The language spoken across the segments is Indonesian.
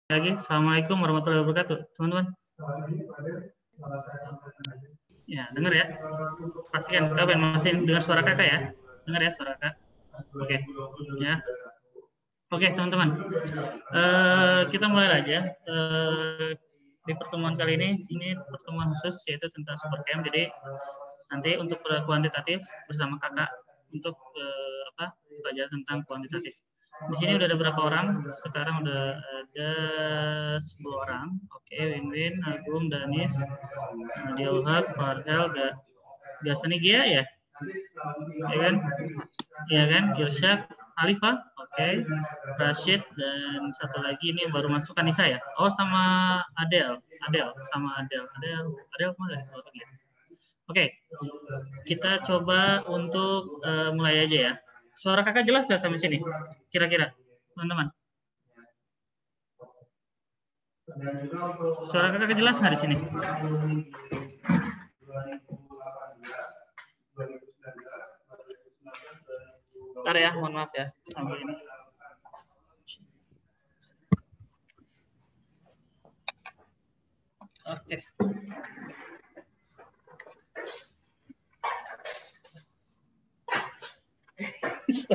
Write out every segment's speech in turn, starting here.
Lagi, Assalamualaikum warahmatullahi wabarakatuh, teman-teman. Ya, dengar ya. Pastikan kalian masih dengar suara kakak ya. Dengar ya suara kakak. Oke, ya. Oke, teman-teman. Kita mulai aja. Di pertemuan kali ini pertemuan khusus yaitu tentang supercam. Jadi nanti untuk kuantitatif bersama kakak untuk belajar tentang kuantitatif. Di sini udah ada berapa orang? Sekarang udah ada 10 orang. Oke, Win-Win, Agung, Danis, Nadia Uhak, Farhel, Gasani Gia ya? Ya kan? Ya kan? Irsyad, Alifah, oke, Rashid, dan satu lagi ini baru masuk Anissa ya? Oh, sama Adel, sama Adel kemana? Oke, kita coba untuk mulai aja ya. Suara kakak jelas nggak sampai sini? Kira-kira, teman-teman? Suara kakak jelas nggak di sini? Bentar ya, mohon maaf ya. Sambil ini. Oke. Nah,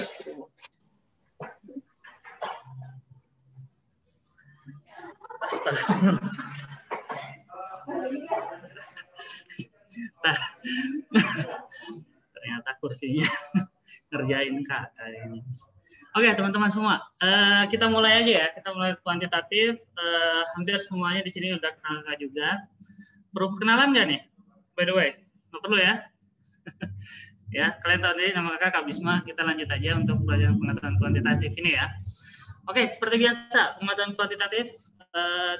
ternyata kursinya ngerjain kakak ini. Oke, teman-teman semua, kita mulai aja ya. Kita mulai kuantitatif. Hampir semuanya di sini udah kenal kakak juga. Perlu kenalan nggak nih? By the way, nggak perlu ya. Ya, kalian tahu nih nama kakak Kak Bisma. Kita lanjut aja untuk pelajaran pengetahuan kuantitatif ini ya. Oke, seperti biasa, pengetahuan kuantitatif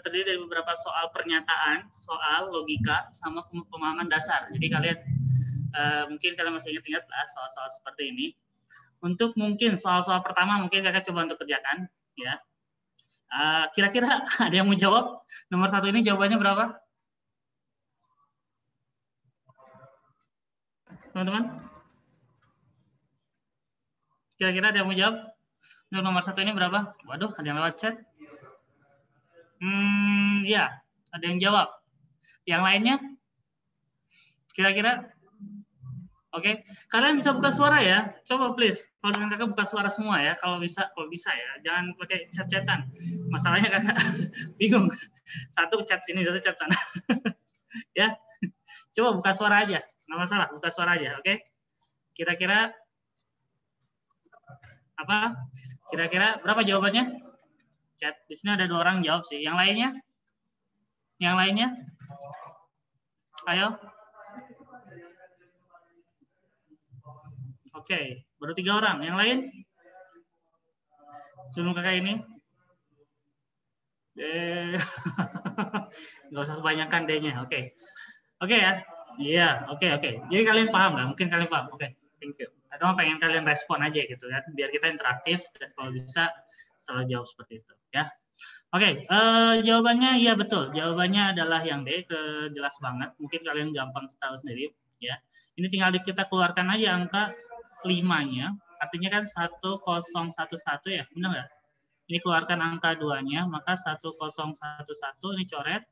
terdiri dari beberapa soal pernyataan, soal logika, sama pemahaman dasar. Jadi kalian mungkin kalian masih ingat-ingat lah soal-soal seperti ini. Untuk mungkin soal-soal pertama mungkin kakak coba untuk kerjakan, ya. Kira-kira ada yang mau jawab? Nomor 1 ini jawabannya berapa? Teman-teman? Kira-kira ada yang mau jawab? Untuk nomor 1 ini berapa? Waduh, ada yang lewat chat. Ya, ada yang jawab. Yang lainnya? Kira-kira? Oke, kalian bisa buka suara ya. Coba please, kalau dengan kakak buka suara semua ya. Kalau bisa ya. Jangan pakai chat-chatan. Masalahnya kakak bingung. Satu chat sini, satu chat sana. Ya, coba buka suara aja. Nggak masalah, buka suara aja. Oke. Kira-kira apa? Kira-kira berapa jawabannya? Chat. Di sini ada 2 orang jawab sih. Yang lainnya? Yang lainnya? Ayo. Oke, baru 3 orang. Yang lain? Sebelum kakak ini? Nggak usah kebanyakan D-nya. Oke. Oke ya. Iya, oke. Jadi kalian paham nggak? Mungkin kalian paham. Oke, thank you. Atau pengen kalian respon aja gitu kan, biar kita interaktif dan kalau bisa selalu jawab seperti itu ya. Oke, jawabannya iya betul. Jawabannya adalah yang D, jelas banget. Mungkin kalian gampang tahu sendiri ya. Ini tinggal kita keluarkan aja angka 5-nya. Artinya kan 1011 ya, benar nggak? Ini keluarkan angka 2-nya, maka 1011 ini coret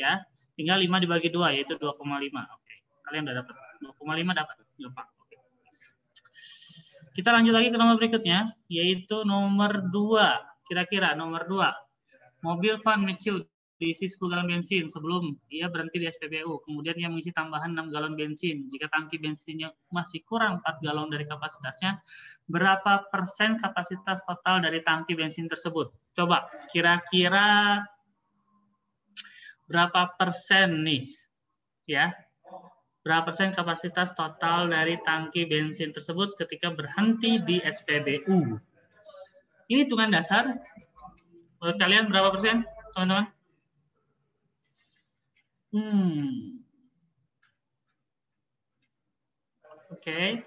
ya. Tinggal 5 dibagi 2 yaitu 2,5. Oke. Kalian udah dapat 2,5 dapat. Gampang. Oke. Kita lanjut lagi ke nomor berikutnya yaitu nomor 2. Kira-kira nomor 2. Mobil van Matthew diisi 10 galon bensin sebelum ia berhenti di SPBU. Kemudian ia mengisi tambahan 6 galon bensin. Jika tangki bensinnya masih kurang 4 galon dari kapasitasnya, berapa persen kapasitas total dari tangki bensin tersebut? Coba, kira-kira berapa persen nih? Ya, berapa persen kapasitas total dari tangki bensin tersebut ketika berhenti di SPBU? Ini hitungan dasar. Menurut kalian berapa persen, teman-teman? Oke.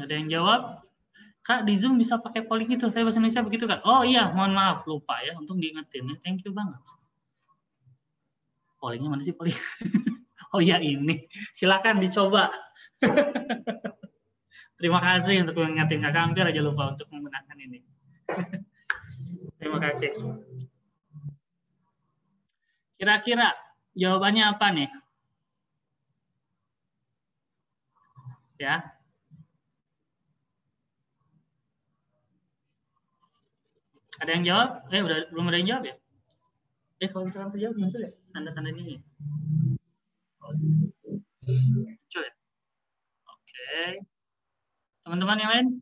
Ada yang jawab? Kak, di Zoom bisa pakai polling itu. Saya bahasa Indonesia begitu, Kak. Oh iya, mohon maaf. Lupa ya untuk diingetin. Thank you banget. Pollingnya mana sih polling? Oh iya ini. Silakan dicoba. Terima kasih untuk mengingetin. Kakak hampir aja lupa untuk menggunakan ini. Terima kasih. Kira-kira jawabannya apa nih? Ya. Ada yang jawab? Belum ada yang jawab ya? Kalau misalkan terjawab muncul ya? Tanda-tanda ini. Muncul ya? Oke. Teman-teman yang lain?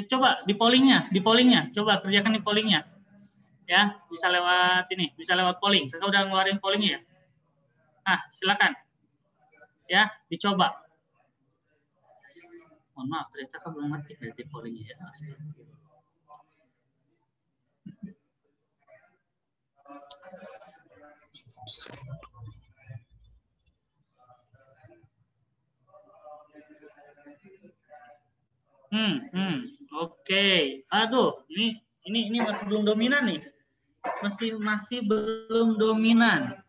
Coba di pollingnya, coba kerjakan di pollingnya, ya bisa lewat ini, bisa lewat polling. Kakak udah ngeluarin pollingnya ya? Silakan, ya dicoba. Mohon maaf, ternyata kakak belum ngerti dari pollingnya ya. Oke. Aduh, ini masih belum dominan nih. Masih belum dominan.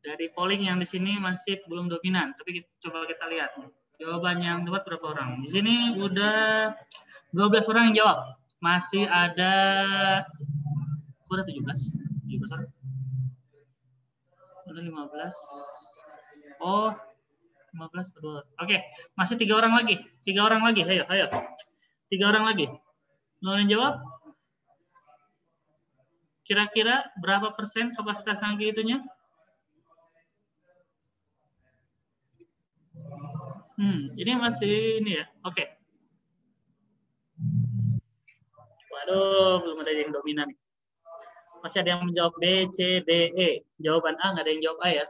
Dari polling yang di sini masih belum dominan, tapi coba kita lihat. Jawaban yang dapat berapa orang? Di sini udah 12 orang yang jawab. Masih ada udah 17 orang. Udah 15. Oh, 15 kedua. Oke, masih 3 orang lagi. 3 orang lagi. Ayo. 3 orang lagi. Mau jawab? Kira-kira berapa persen kapasitas tangki itunya? Ini masih ini ya. Oke. Waduh, belum ada yang dominan. Masih ada yang menjawab B, C, D, E. Jawaban A nggak ada yang jawab A ya.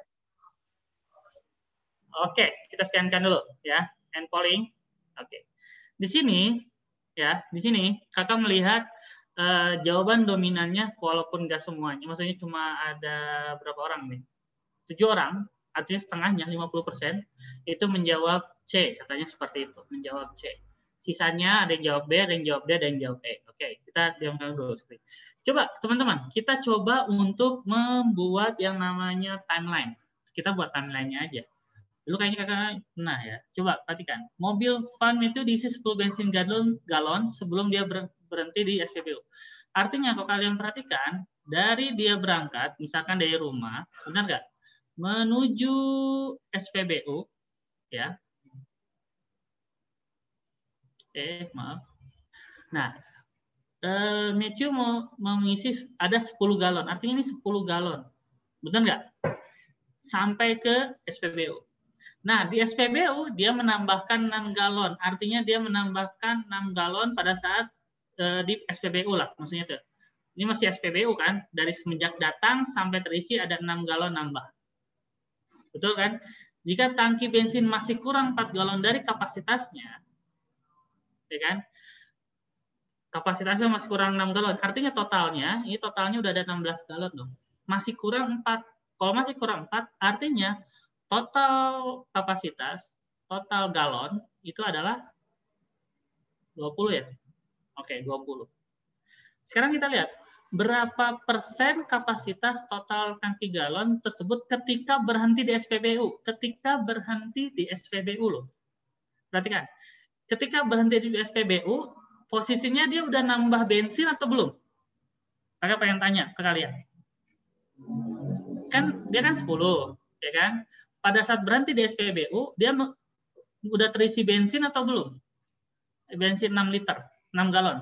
Oke, kita scankan dulu ya. End polling. Oke. Di sini ya, di sini kakak melihat jawaban dominannya walaupun nggak semuanya. Maksudnya cuma ada berapa orang nih? 7 orang, artinya setengahnya 50% itu menjawab C, katanya seperti itu, menjawab C. Sisanya ada yang jawab B, ada yang jawab D, ada yang jawab E. Oke, kita diamkan dulu. Coba teman-teman, kita coba untuk membuat yang namanya timeline. Kita buat timelinenya aja. Dulu kayaknya kakak pernah ya. Coba perhatikan. Mobil van itu diisi 10 bensin galon sebelum dia berhenti di SPBU. Artinya kalau kalian perhatikan, dari dia berangkat, misalkan dari rumah, benar nggak? Menuju SPBU, ya. Maaf. Nah, Matthew mau mengisi ada 10 galon. Artinya ini 10 galon. Benar nggak? Sampai ke SPBU. Nah, di SPBU dia menambahkan 6 galon. Artinya dia menambahkan 6 galon pada saat di SPBU lah, maksudnya tuh. Ini masih SPBU kan? Dari semenjak datang sampai terisi ada 6 galon nambah. Betul kan? Jika tangki bensin masih kurang 4 galon dari kapasitasnya, ya kan? Kapasitasnya masih kurang 6 galon. Artinya totalnya, ini totalnya udah ada 16 galon dong. Masih kurang 4. Kalau masih kurang 4, artinya total kapasitas, total galon itu adalah 20 ya? Oke, 20. Sekarang kita lihat, berapa persen kapasitas total tangki galon tersebut ketika berhenti di SPBU? Ketika berhenti di SPBU loh. Perhatikan, ketika berhenti di SPBU, posisinya dia udah nambah bensin atau belum? Kakak pengen tanya ke kalian. Kan dia kan 10, ya kan? Pada saat berhenti di SPBU, dia udah terisi bensin atau belum? Bensin 6 liter, 6 galon.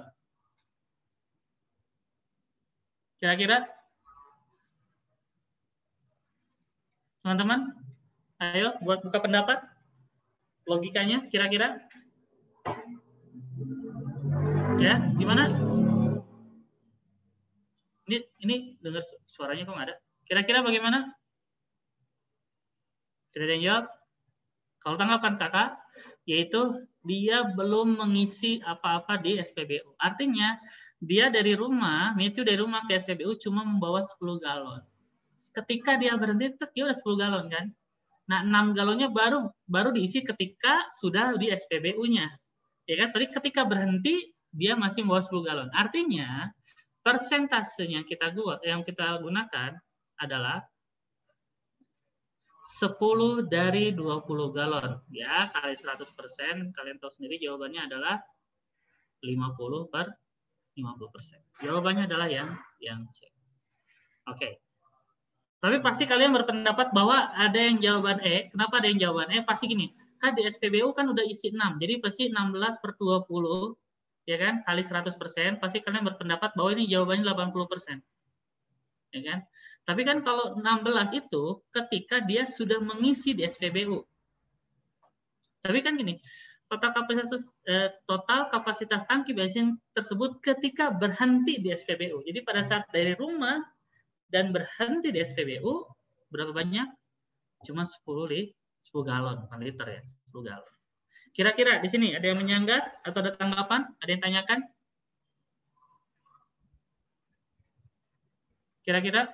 Kira-kira? Teman-teman, ayo buat buka pendapat. Logikanya kira-kira? Ya, gimana? Ini dengar suaranya kok nggak ada. Kira-kira bagaimana? Sudah ada yang jawab? Kalau tanggapan kakak, yaitu dia belum mengisi apa-apa di SPBU. Artinya dia dari rumah, Matthew dari rumah ke SPBU cuma membawa 10 galon. Ketika dia berhenti, dia udah 10 galon kan. Nah, 6 galonnya baru diisi ketika sudah di SPBU-nya. Ya kan? Tadi ketika berhenti dia masih membawa 10 galon. Artinya persentasenya yang kita gunakan adalah 10 dari 20 galon. Ya, kali 100%, kalian tahu sendiri jawabannya adalah 50/50%. Jawabannya adalah yang C. Oke. Tapi pasti kalian berpendapat bahwa ada yang jawaban E. Kenapa ada yang jawaban E? Pasti gini, kan di SPBU kan udah isi 6, jadi pasti 16/20, ya kan, kali 100%, pasti kalian berpendapat bahwa ini jawabannya 80%. Ya kan? Tapi kan kalau 16 itu ketika dia sudah mengisi di SPBU. Tapi kan gini, total kapasitas tangki bensin tersebut ketika berhenti di SPBU. Jadi pada saat dari rumah dan berhenti di SPBU, berapa banyak? Cuma 10 galon, bukan liter ya, 10 galon. Kira-kira di sini ada yang menyanggah atau ada tanggapan? Ada yang tanyakan? Kira-kira?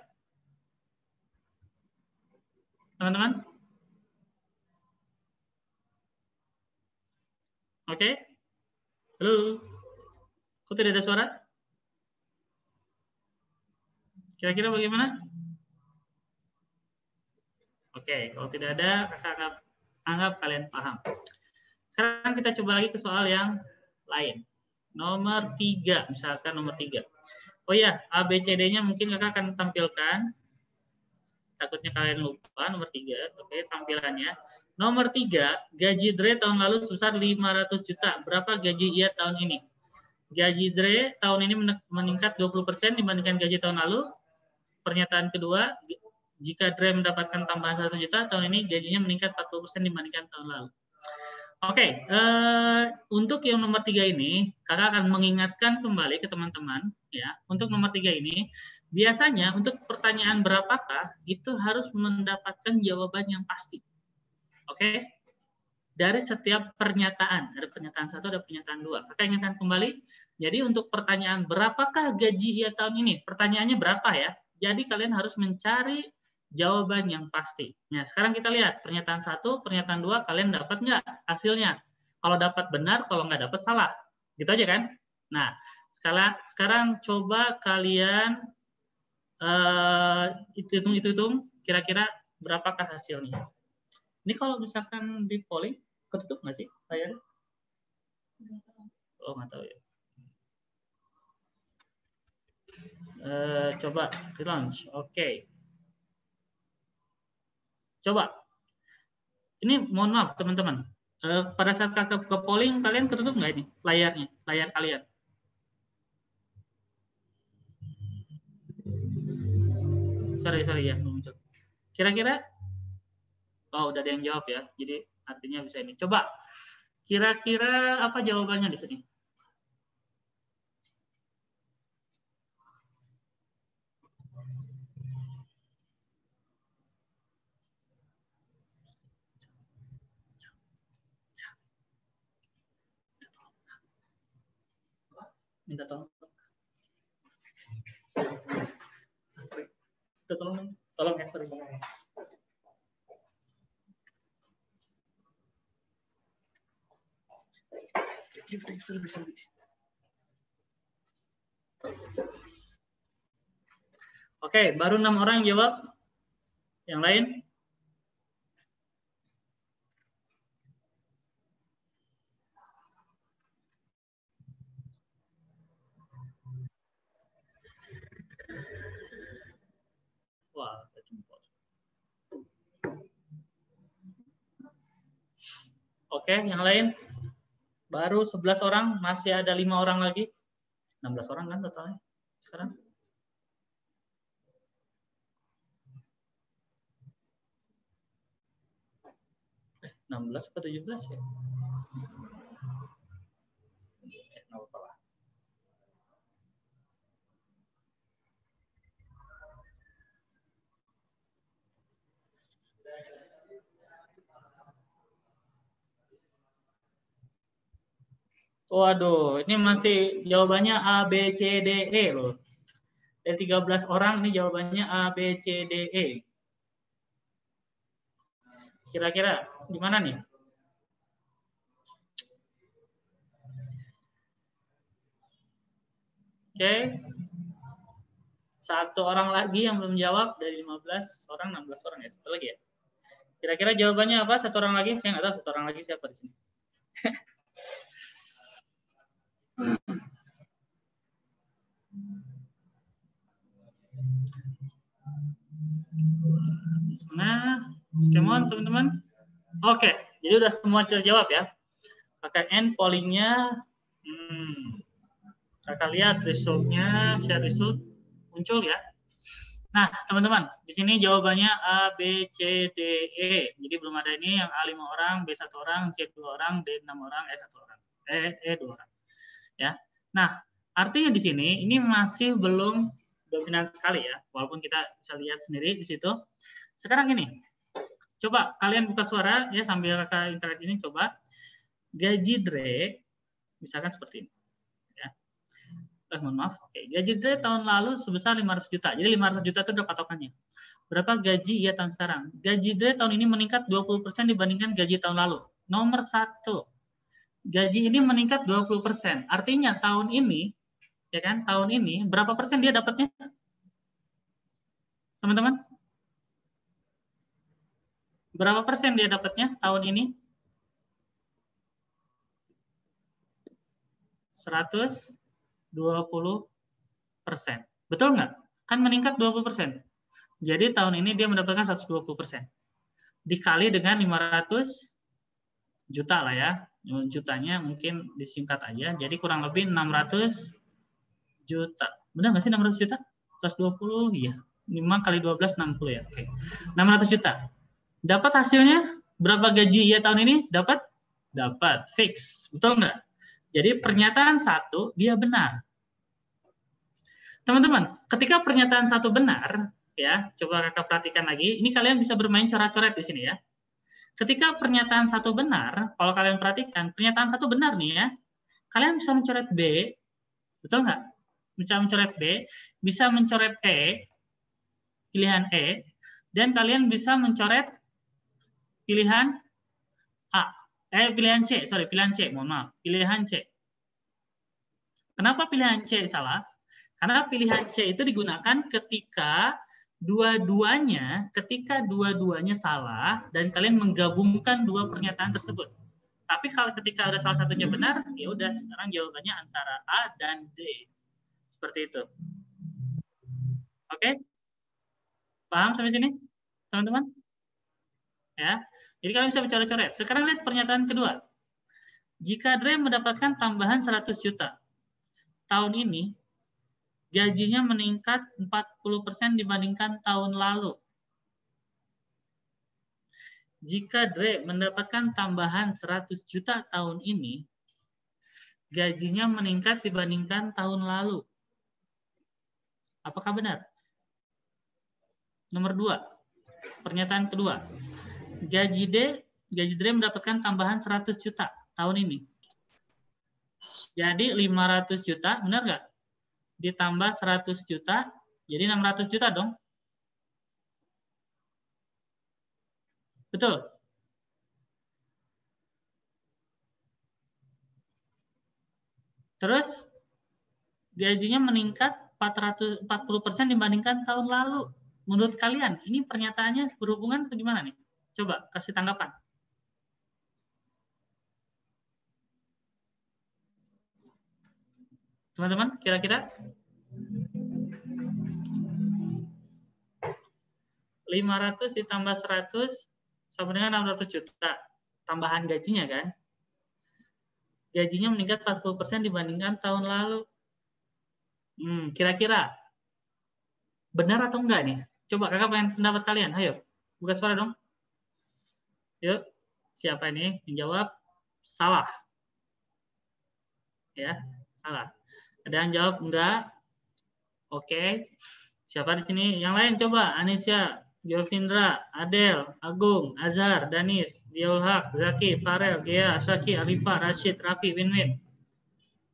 Teman-teman? Oke? Halo? Kok tidak ada suara? Kira-kira bagaimana? Oke, kalau tidak ada, kakak anggap kalian paham. Sekarang kita coba lagi ke soal yang lain. Nomor 3, misalkan nomor 3. Oh ya, ABCD-nya mungkin kakak akan tampilkan. Takutnya kalian lupa, nomor 3. Oke, tampilannya. Nomor 3, gaji Dre tahun lalu sebesar 500 juta. Berapa gaji ia tahun ini? Gaji Dre tahun ini meningkat 20% dibandingkan gaji tahun lalu. Pernyataan kedua, jika Dre mendapatkan tambahan 100 juta, tahun ini gajinya meningkat 40% dibandingkan tahun lalu. Oke, untuk yang nomor 3 ini, kakak akan mengingatkan kembali ke teman-teman, ya. Untuk nomor 3 ini, biasanya untuk pertanyaan berapakah, itu harus mendapatkan jawaban yang pasti. Oke? Dari setiap pernyataan. Ada pernyataan 1, ada pernyataan 2. Kakak ingatkan kembali, jadi untuk pertanyaan berapakah gaji ia tahun ini? Pertanyaannya berapa ya? Jadi kalian harus mencari jawaban yang pasti. Nah, sekarang kita lihat pernyataan 1, pernyataan 2, kalian dapat nggak hasilnya? Kalau dapat benar, kalau nggak dapat salah. Gitu aja kan? Nah, sekarang coba kalian hitung kira-kira berapakah hasilnya. Ini kalau misalkan di polling, ketutup nggak sih layar? Oh, nggak tahu ya. Coba di launch. Oke. Coba. Ini mohon maaf teman-teman. Pada saat kakak ke polling, kalian ketutup nggak ini layarnya, layar kalian? Sorry ya, muncul. Kira-kira? Oh, udah ada yang jawab ya. Jadi artinya bisa ini. Coba. Kira-kira apa jawabannya di sini? Minta tolong. Tolong ya, sorry. Oke, baru 6 orang jawab. Yang lain? Wah, oke, yang lain? Baru 11 orang, masih ada 5 orang lagi. 16 orang kan totalnya sekarang? 16 atau 17 ya? Nggak apa-apa lah. Waduh, ini masih jawabannya A, B, C, D, E loh. Dari 13 orang ini jawabannya A, B, C, D, E. Kira-kira gimana nih? Oke. Satu orang lagi yang belum jawab dari 15 orang, 16 orang ya. Satu lagi ya. Kira-kira jawabannya apa? Satu orang lagi? Saya nggak tahu satu orang lagi siapa di sini. Nah, come on teman-teman. Oke, jadi udah semua terjawab ya. KKN pollingnya, kakak lihat resultnya, share result muncul ya. Nah, teman-teman, di sini jawabannya A, B, C, D, E. Jadi belum ada ini yang A 5 orang, B 1 orang, C 2 orang, D 6 orang, E 1 orang. E 2 orang. Ya. Nah, artinya di sini ini masih belum dominan sekali ya, walaupun kita bisa lihat sendiri di situ. Sekarang gini, coba kalian buka suara ya sambil kakak interaksi ini, coba gaji Dre, misalkan seperti ini. Mohon maaf. Oke. Gaji Dre tahun lalu sebesar 500 juta. Jadi 500 juta itu udah patokannya. Berapa gaji ia tahun sekarang? Gaji Dre tahun ini meningkat 20% dibandingkan gaji tahun lalu. Nomor 1. Gaji ini meningkat 20%. Artinya tahun ini, ya kan? Tahun ini berapa persen dia dapatnya? Teman-teman? Berapa persen dia dapatnya tahun ini? 120%. Betul nggak? Kan meningkat 20%. Jadi tahun ini dia mendapatkan 120%. Dikali dengan 500 juta lah ya. Jutanya mungkin disingkat aja. Jadi kurang lebih 600 juta. Benar nggak sih 600 juta? 120, iya. 5 kali 12, 60 ya. Oke. 600 juta. Dapat hasilnya? Berapa gaji ya tahun ini? Dapat? Dapat. Fix. Betul nggak? Jadi pernyataan satu, dia benar. Teman-teman, ketika pernyataan satu benar, ya, coba kakak perhatikan lagi. Ini kalian bisa bermain coret-coret di sini ya. Ketika pernyataan satu benar, kalau kalian perhatikan, pernyataan satu benar nih ya, kalian bisa mencoret B, betul nggak? Bisa mencoret B, bisa mencoret E, pilihan E, dan kalian bisa mencoret pilihan A, pilihan C, pilihan C, mohon maaf, pilihan C. Kenapa pilihan C salah? Karena pilihan C itu digunakan ketika dua-duanya salah dan kalian menggabungkan dua pernyataan tersebut. Tapi kalau ketika ada salah satunya benar, ya udah sekarang jawabannya antara A dan D. Seperti itu. Oke? Paham sampai sini, teman-teman? Ya. Jadi kalian bisa coret-coret. Sekarang lihat pernyataan kedua. Jika Dre mendapatkan tambahan 100 juta tahun ini, gajinya meningkat 40% dibandingkan tahun lalu. Jika Dre mendapatkan tambahan 100 juta tahun ini, gajinya meningkat dibandingkan tahun lalu. Apakah benar? Nomor 2, pernyataan kedua. Gaji Dre mendapatkan tambahan 100 juta tahun ini. Jadi 500 juta, benar nggak? Ditambah 100 juta, jadi 600 juta dong. Betul? Terus gajinya meningkat 40% dibandingkan tahun lalu. Menurut kalian, ini pernyataannya berhubungan atau gimana nih? Coba kasih tanggapan. Teman-teman, kira-kira 500 ditambah 100 sama dengan 600 juta. Tambahan gajinya kan? Gajinya meningkat 40% dibandingkan tahun lalu. Kira-kira benar atau enggak nih? Coba kakak pengen pendapat kalian. Ayo, buka suara dong. Yuk, siapa ini yang jawab? Salah. Ya, salah. Ada yang jawab enggak? Oke. Siapa di sini? Yang lain coba. Anisya, Jovindra, Adel, Agung, Azhar, Danis, Diul Haq, Zaki, Farel, Gia, Asaki, Alifa, Rashid, Raffi, Winwin.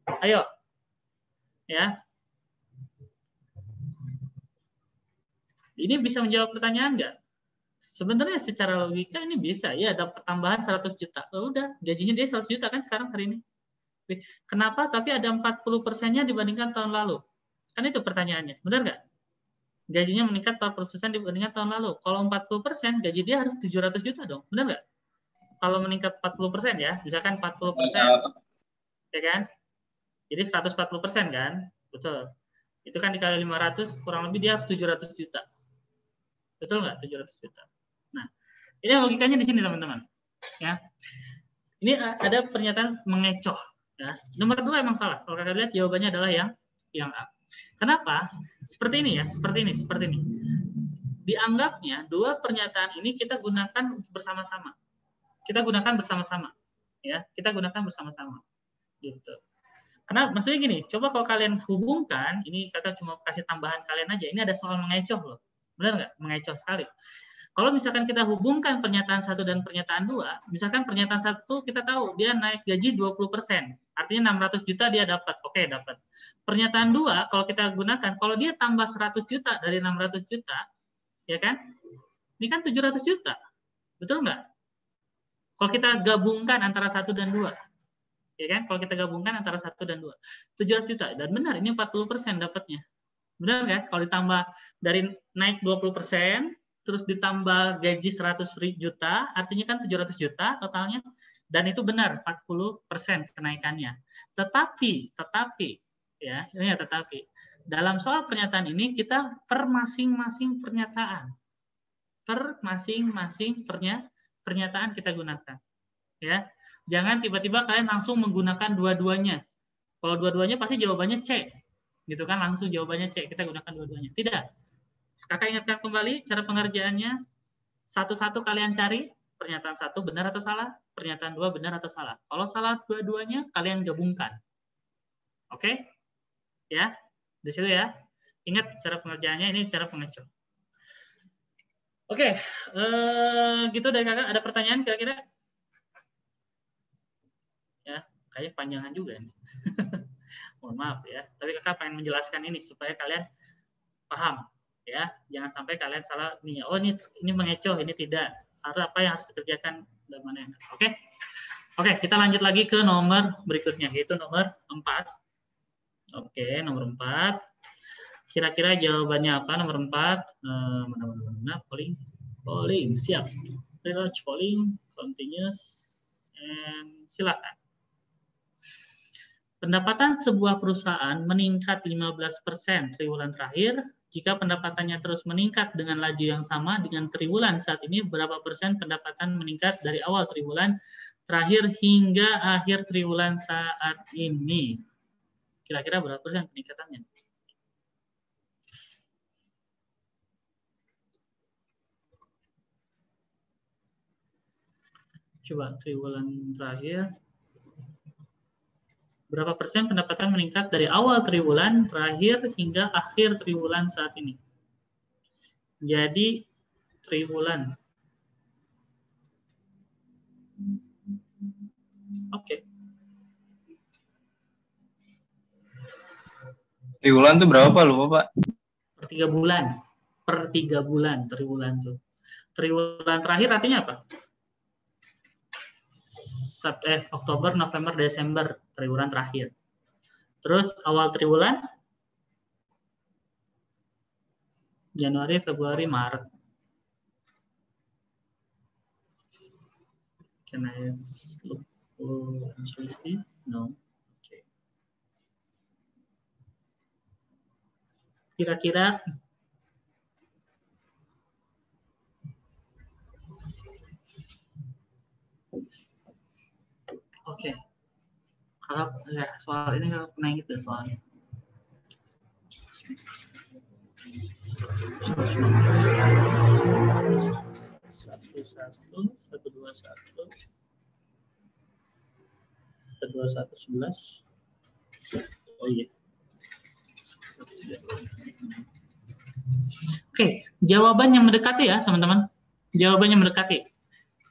Ayo. Ya. Ini bisa menjawab pertanyaan nggak? Sebenarnya secara logika ini bisa. Ya, dapat tambahan 100 juta. Oh, udah, gajinya dia 100 juta kan sekarang hari ini. Kenapa? Tapi ada 40%-nya dibandingkan tahun lalu. Kan itu pertanyaannya. Benar nggak? Gajinya meningkat 40% dibandingkan tahun lalu. Kalau 40%, gaji dia harus 700 juta dong. Benar nggak? Kalau meningkat 40% ya, misalkan 40%. Ya kan? Jadi 140% kan? Betul. Itu kan dikali 500, kurang lebih dia harus 700 juta. Betul nggak? 700 juta. Nah, ini logikanya di sini teman-teman. Ya. Ini ada pernyataan mengecoh. Ya. Nomor 2 emang salah. Kalau kalian lihat jawabannya adalah yang A. Kenapa? Seperti ini ya, seperti ini. Dianggapnya dua pernyataan ini kita gunakan bersama-sama. Kita gunakan bersama-sama. Ya, kita gunakan bersama-sama. Gitu. Karena maksudnya gini, coba kalau kalian hubungkan, ini kakak cuma kasih tambahan kalian aja. Ini ada soal mengecoh loh. Benar nggak? Mengecoh sekali. Kalau misalkan kita hubungkan pernyataan 1 dan pernyataan 2, misalkan pernyataan 1 kita tahu dia naik gaji 20%. Artinya 600 juta dia dapat. Oke, dapat. Pernyataan 2 kalau kita gunakan, kalau dia tambah 100 juta dari 600 juta, ya kan? Ini kan 700 juta. Betul nggak? Kalau kita gabungkan antara 1 dan 2. Ya kan? Kalau kita gabungkan antara 1 dan 2. 700 juta. Dan benar, ini 40% dapatnya. Benar kan? Kalau ditambah dari naik 20%, terus ditambah gaji 100 juta, artinya kan 700 juta totalnya. Dan itu benar, 40% kenaikannya. Tetapi, ya, ini ya tetapi. Dalam soal pernyataan ini, kita per masing-masing pernyataan. Per masing-masing pernyataan kita gunakan. Ya, jangan tiba-tiba kalian langsung menggunakan dua-duanya. Kalau dua-duanya pasti jawabannya C. Gitu kan, langsung jawabannya C, kita gunakan dua-duanya. Tidak. Kakak ingatkan kembali cara pengerjaannya. Satu-satu kalian cari, pernyataan 1 benar atau salah, pernyataan 2 benar atau salah. Kalau salah dua-duanya, kalian gabungkan. Oke? Ya, di situ ya. Ingat cara pengerjaannya, ini cara pengecoh. Oke, gitu dari kakak. Ada pertanyaan kira-kira? Ya, kayaknya panjangan juga nih. Mohon maaf ya. Tapi kakak pengen menjelaskan ini supaya kalian paham. Ya, jangan sampai kalian salah nih. Oh, ini mengecoh, ini tidak. Ada apa yang harus dikerjakan dan mana yang. Oke. Oke, kita lanjut lagi ke nomor berikutnya, yaitu nomor 4. Oke, nomor 4. Kira-kira jawabannya apa nomor 4? Mana? Polling. Siap. Relaunch polling, continuous, and silakan. Pendapatan sebuah perusahaan meningkat 15% triwulan terakhir. Jika pendapatannya terus meningkat dengan laju yang sama dengan triwulan saat ini, berapa persen pendapatan meningkat dari awal triwulan terakhir hingga akhir triwulan saat ini? Kira-kira berapa persen peningkatannya? Coba triwulan terakhir. Berapa persen pendapatan meningkat dari awal triwulan terakhir hingga akhir triwulan saat ini? Jadi triwulan. Oke. Triwulan tuh berapa lupa Pak? Per 3 bulan. Per 3 bulan triwulan tuh. Triwulan terakhir artinya apa? Oktober, November, Desember triwulan terakhir. Terus awal triwulan Januari, Februari, Maret. Can I look for answer? No. Okay. Kira-kira oke. Kalau ya, soal ini kalau pernah gitu soalnya. Satu dua satu 11. Oh iya. Oke, jawaban yang mendekati ya teman-teman. Jawabannya mendekati.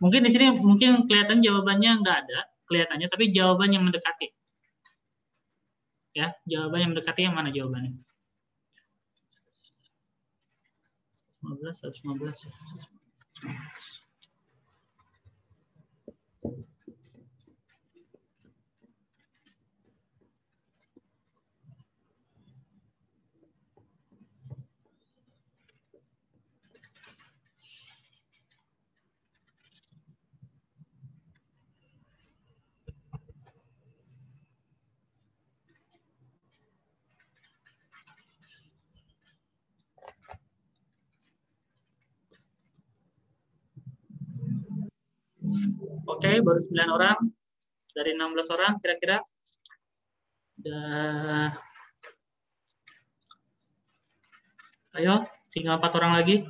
Mungkin di sini mungkin kelihatan jawabannya nggak ada kelihatannya, tapi jawaban yang mendekati. Ya, jawaban yang mendekati yang mana jawabannya? 115. Oke, baru 9 orang dari 16 orang kira-kira. Ayo, tinggal 4 orang lagi.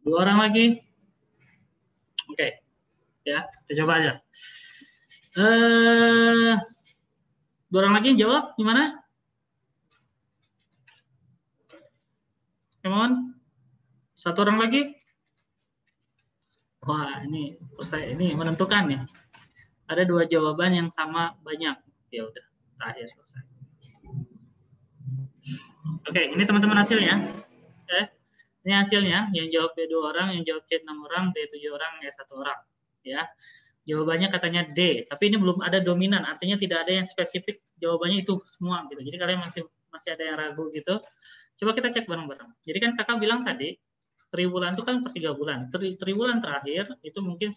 Dua orang lagi. Oke. Ya, kita coba aja. Dua orang lagi jawab gimana? Come on. Satu orang lagi. Wah, ini menentukan ya. Ada dua jawaban yang sama banyak. Ya udah, terakhir selesai. Oke, ini teman-teman hasilnya. Ini hasilnya, yang jawab B 2 orang, yang jawab C 6 orang, D 7 orang, E 1 orang. Ya. Jawabannya katanya D, tapi ini belum ada dominan, artinya tidak ada yang spesifik jawabannya itu semua gitu. Jadi kalian masih ada yang ragu gitu. Coba kita cek bareng-bareng. Jadi kan kakak bilang tadi, triwulan itu kan per 3 bulan. Triwulan terakhir itu mungkin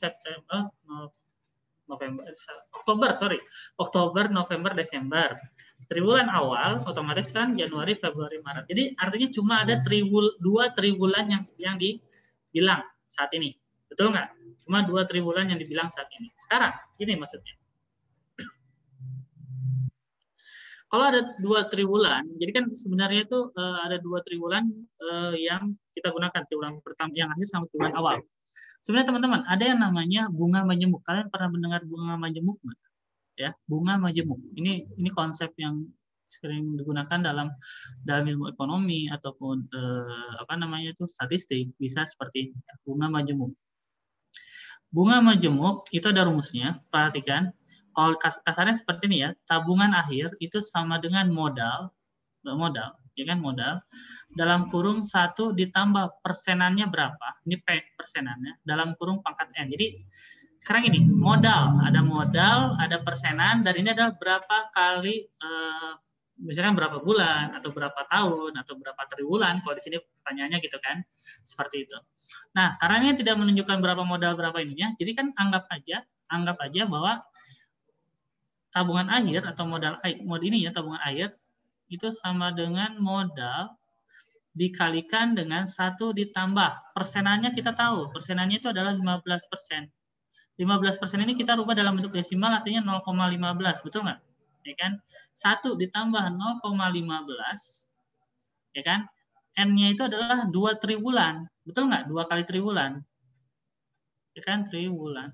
Oktober, November, Desember. Triwulan awal otomatis kan Januari, Februari, Maret. Jadi artinya cuma ada dua triwulan yang dibilang saat ini. Betul nggak? Cuma 2 triwulan yang dibilang saat ini. Sekarang, ini maksudnya. Kalau ada 2 triwulan, jadi kan sebenarnya itu ada 2 triwulan yang kita gunakan, triwulan pertama yang akhir sama triwulan awal. Sebenarnya teman-teman, ada yang namanya bunga majemuk. Kalian pernah mendengar bunga majemuk nggak? Ya, bunga majemuk. Ini konsep yang sering digunakan dalam ilmu ekonomi ataupun statistik, bisa seperti bunga majemuk. Bunga majemuk itu ada rumusnya, perhatikan. Kalau kasarnya seperti ini ya, tabungan akhir itu sama dengan modal, ya kan, modal dalam kurung 1 ditambah persenannya berapa? Ini P persenannya dalam kurung pangkat N. Jadi sekarang ini modal, ada persenan, dan ini adalah berapa kali, misalkan berapa bulan atau berapa tahun atau berapa triwulan. Kalau di sini pertanyaannya gitu kan, seperti itu. Nah, karena ini tidak menunjukkan berapa modal berapa ininya, jadi kan anggap aja bahwa tabungan akhir atau tabungan akhir itu sama dengan modal dikalikan dengan 1 ditambah persenannya. Kita tahu persenannya itu adalah 15%. 15% ini kita rubah dalam bentuk desimal, artinya 0,15, betul nggak? Ya kan? 1 ditambah 0,15, ya kan? N-nya itu adalah 2 triwulan, betul nggak? 2 kali triwulan, ya kan? Triwulan.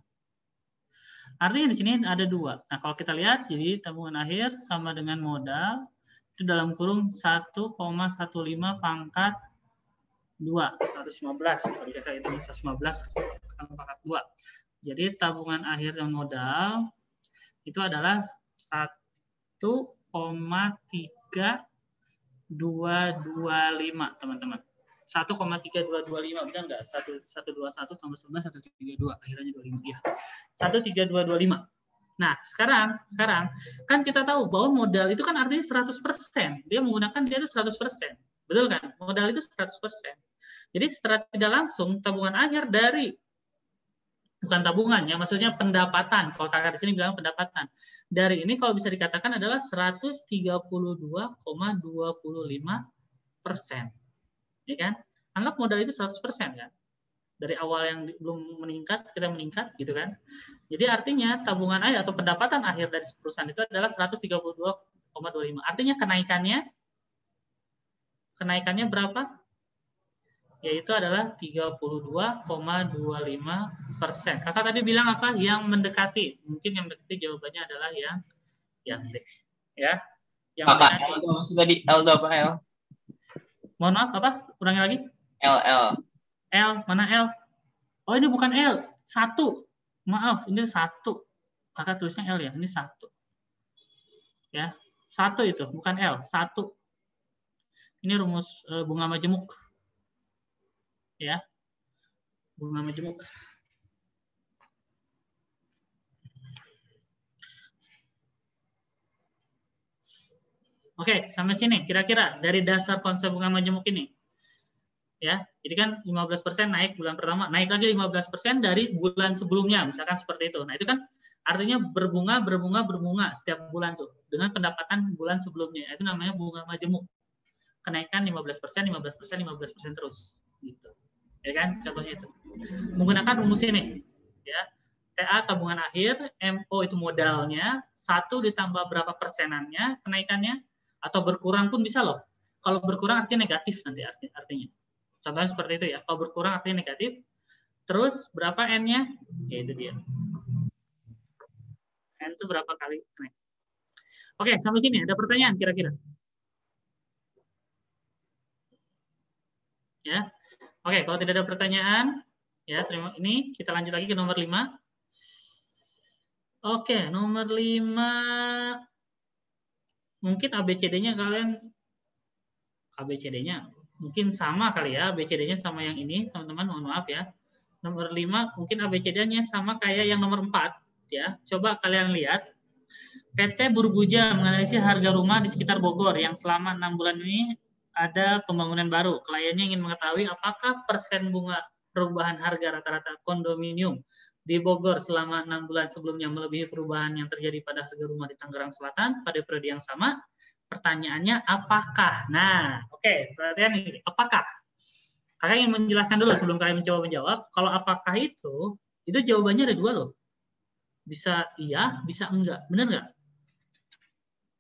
Artinya di sini ada 2. Nah, kalau kita lihat, jadi tabungan akhir sama dengan modal itu dalam kurung 1,15 pangkat 2, 115. Kalau kita itu 115 pangkat 2. Jadi tabungan akhir dan modal itu adalah 1,3225, teman-teman. 1,3225, benar nggak? 121 tambah 11, 132, akhirnya 25. Ya. 13225. Nah, sekarang kan kita tahu bahwa modal itu kan artinya 100%. Dia ada 100%. Betul kan? Modal itu 100%. Jadi secara tidak langsung tabungan akhir dari, bukan tabungan ya, maksudnya pendapatan. Kalau kakak di sini bilang pendapatan. Dari ini kalau bisa dikatakan adalah 132,25%. Ya kan? Anggap modal itu 100% kan? Dari awal yang belum meningkat, kita meningkat gitu kan. Jadi artinya tabungan akhir atau pendapatan akhir dari perusahaan itu adalah 132,25. Artinya kenaikannya kenaikannya berapa? Yaitu adalah 32,25%. Kakak tadi bilang apa? Yang mendekati. Mungkin yang mendekati jawabannya adalah yang D. Ya. Yang Kakak, L itu maksud tadi L itu apa L? Mohon maaf, apa? Ulangi lagi. L. L, mana L? Oh, ini bukan L. 1. Maaf, ini 1. Kakak tulisnya L ya, ini 1. Ya, 1 itu, bukan L, 1. Ini rumus bunga majemuk. Ya, bunga majemuk. Oke, sampai sini kira-kira dari dasar konsep bunga majemuk ini. Ya, jadi kan 15% naik bulan pertama, naik lagi 15% dari bulan sebelumnya, misalkan seperti itu. Nah, itu kan artinya berbunga setiap bulan tuh dengan pendapatan bulan sebelumnya. Itu namanya bunga majemuk. Kenaikan 15%, 15%, 15% terus gitu. Ya kan? Contohnya itu. Menggunakan rumus ini, ya. TA tabungan akhir, MO itu modalnya, 1 ditambah berapa persenannya kenaikannya, atau berkurang pun bisa loh. Kalau berkurang artinya negatif nanti artinya. Contohnya seperti itu ya. Kalau berkurang artinya negatif. Terus berapa N-nya? Ya itu dia. N itu berapa kali naik. Oke, sampai sini ada pertanyaan kira-kira? Ya. Oke, kalau tidak ada pertanyaan, ya terima ini kita lanjut lagi ke nomor 5. Oke, nomor 5 mungkin ABCD-nya kalian ABCD-nya mungkin sama kali ya, ABCD-nya sama yang ini, teman-teman, mohon maaf ya. Nomor 5 mungkin ABCD-nya sama kayak yang nomor 4 ya. Coba kalian lihat. PT Burbuja menganalisis harga rumah di sekitar Bogor yang selama 6 bulan ini ada pembangunan baru. Kliennya ingin mengetahui apakah persen bunga perubahan harga rata-rata kondominium di Bogor selama 6 bulan sebelumnya melebihi perubahan yang terjadi pada harga rumah di Tangerang Selatan pada periode yang sama. Pertanyaannya apakah? Nah, oke, perhatian ini, apakah? Kakak ingin menjelaskan dulu sebelum kalian mencoba menjawab. Kalau apakah itu jawabannya ada 2 loh. Bisa iya, bisa enggak. Benar enggak?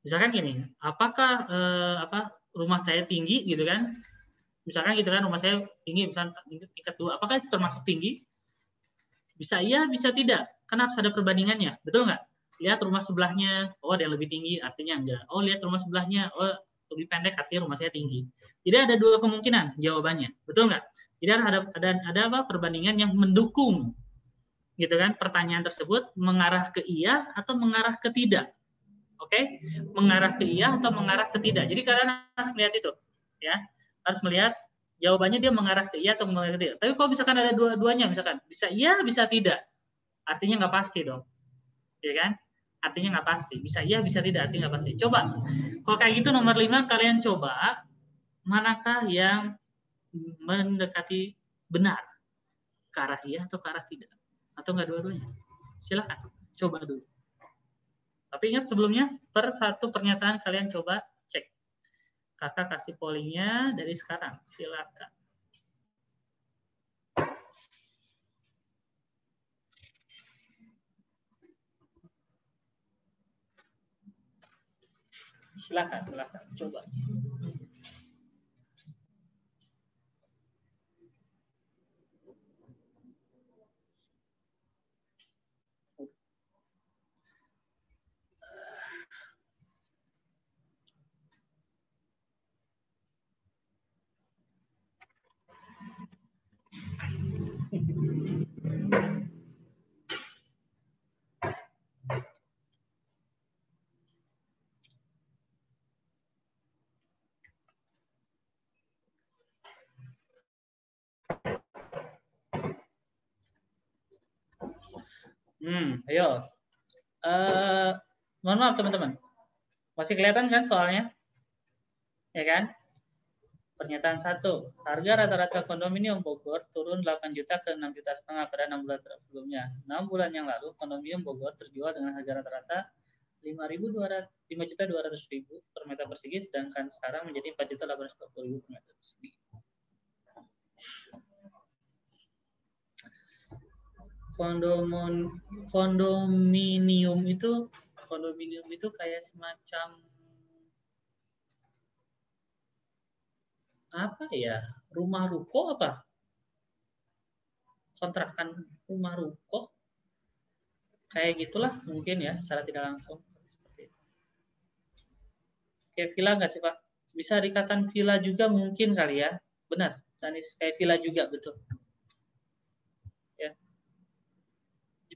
Misalkan gini, apakah rumah saya tinggi gitu kan? Misalkan gitu kan, rumah saya tinggi, misalkan tingkat 2, apakah itu termasuk tinggi? Bisa iya, bisa tidak. Karena harus ada perbandingannya, betul nggak? Lihat rumah sebelahnya, oh ada yang lebih tinggi, artinya enggak. Oh lihat rumah sebelahnya, oh lebih pendek, artinya rumah saya tinggi. Jadi ada 2 kemungkinan jawabannya, betul nggak? Jadi ada apa? Perbandingan yang mendukung, gitu kan? Pertanyaan tersebut mengarah ke iya atau mengarah ke tidak. Oke, mengarah ke iya atau mengarah ke tidak. Jadi kalian harus melihat itu, ya. Harus melihat jawabannya dia mengarah ke iya atau mengarah ke tidak. Tapi kalau misalkan ada dua-duanya, misalkan bisa iya, bisa tidak, artinya nggak pasti dong, ya kan? Artinya nggak pasti. Bisa iya, bisa tidak, artinya nggak pasti. Coba, kalau kayak gitu nomor 5 kalian coba manakah yang mendekati benar, ke arah iya atau ke arah tidak, atau nggak dua-duanya. Silakan, coba dulu. Tapi ingat sebelumnya, per satu pernyataan kalian coba cek. Kakak kasih pollingnya dari sekarang. Silakan. Silakan. Coba. Ayo. Mohon maaf teman-teman. Masih kelihatan kan soalnya? Ya kan? Pernyataan 1. Harga rata-rata kondominium Bogor turun 8 juta ke 6,5 juta pada 6 bulan sebelumnya. 6 bulan yang lalu kondominium Bogor terjual dengan harga rata-rata 5.200.000 per meter persegi, sedangkan sekarang menjadi 4.820.000 per meter persegi. Kondominium itu kayak semacam apa ya? Rumah ruko apa? Kontrakan rumah ruko. Kayak gitulah mungkin ya, secara tidak langsung. Seperti itu. Kayak villa nggak sih Pak? Bisa dikatakan villa juga mungkin kali ya. Benar, Danis, kayak villa juga, betul. Ya.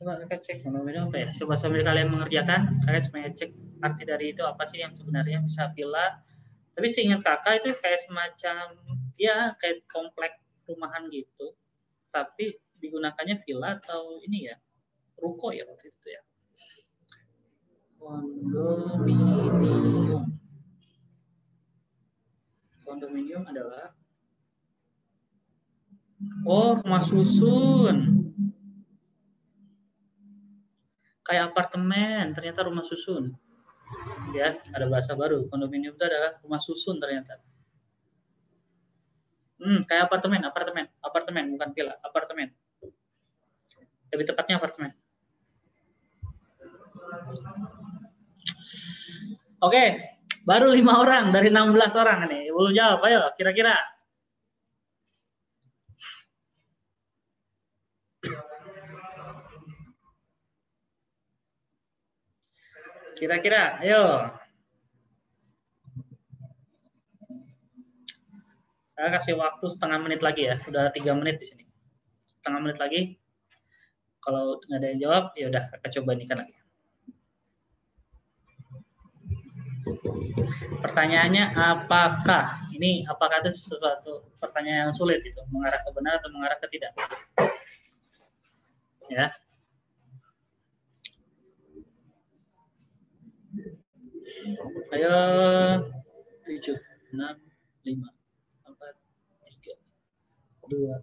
Coba kita cek namanya apa ya. Coba sambil kalian mengerjakan, kalian supaya cek arti dari itu apa sih yang sebenarnya bisa villa. Tapi seingat kakak itu kayak semacam ya kayak komplek rumahan gitu. Tapi digunakannya villa atau ini ya ruko ya waktu itu ya. Kondominium. Kondominium adalah rumah susun. Kayak apartemen, ternyata rumah susun. Ya, ada bahasa baru. Kondominium itu adalah rumah susun ternyata. Kayak apartemen, bukan villa, apartemen. Lebih tepatnya apartemen. Oke, baru 5 orang dari 16 orang nih. Belum jawab, ayo kira-kira. Kira-kira, ayo. Saya kasih waktu setengah menit lagi ya. Udah 3 menit di sini. Setengah menit lagi. Kalau nggak ada yang jawab, ya udah kita coba nikah lagi. Pertanyaannya apakah? Ini apakah itu sesuatu pertanyaan yang sulit itu, mengarah ke benar atau mengarah ke tidak? Ya. Ayo 7, 6, 5, 4, 3, 2, 1.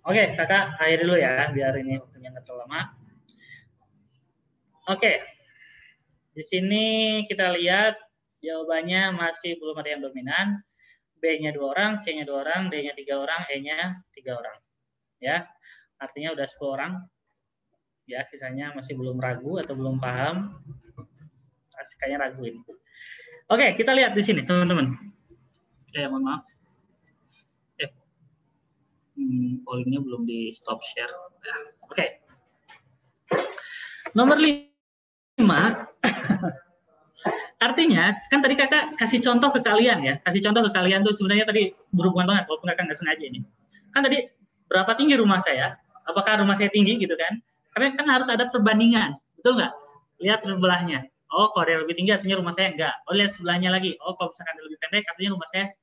Oke, kakak akhiri dulu ya, biar ini waktunya nggak terlalu lama. Oke, di sini kita lihat jawabannya masih belum ada yang dominan. B-nya 2 orang, C-nya 2 orang, D-nya 3 orang, E-nya 3 orang. Ya, artinya udah 10 orang. Ya, sisanya masih belum ragu atau belum paham. Kayaknya ragu ini. Oke, kita lihat di sini, teman-teman. Mohon maaf. Pollingnya belum di stop share. Oke. Nomor 5. Artinya, kan tadi kakak kasih contoh ke kalian ya. Kasih contoh ke kalian tuh sebenarnya tadi berhubungan banget, walaupun kakak nggak sengaja ini. Kan tadi berapa tinggi rumah saya? Apakah rumah saya tinggi gitu kan? Karena kan harus ada perbandingan, betul nggak? Lihat sebelahnya. Oh, kalau dia lebih tinggi artinya rumah saya enggak. Oh, lihat sebelahnya lagi. Oh, kalau misalkan dia lebih pendek artinya rumah saya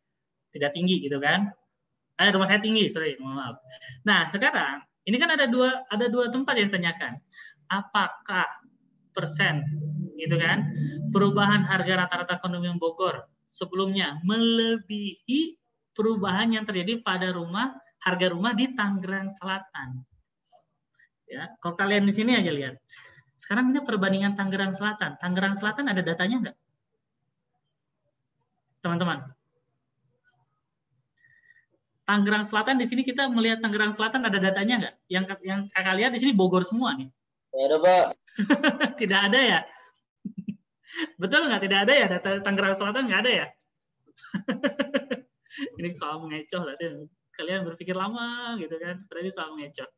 tidak tinggi gitu kan? Rumah saya tinggi, sorry, mohon maaf. Nah, sekarang ini kan ada dua tempat yang ditanyakan. Apakah persen gitu kan? Perubahan harga rata-rata kondominium Bogor sebelumnya melebihi perubahan yang terjadi pada harga rumah di Tangerang Selatan. Ya, kalau kalian di sini aja lihat. Sekarang ini perbandingan Tangerang Selatan. Tangerang Selatan ada datanya nggak? Teman-teman. Tangerang Selatan di sini kita melihat Tangerang Selatan ada datanya nggak? Yang kakak lihat di sini Bogor semua nih. Tidak ada, Pak. Tidak ada ya? Betul nggak? Tidak ada ya? Data Tangerang Selatan nggak ada ya? Ini soal mengecoh lah. Kalian berpikir lama gitu kan? Berarti soal mengecoh.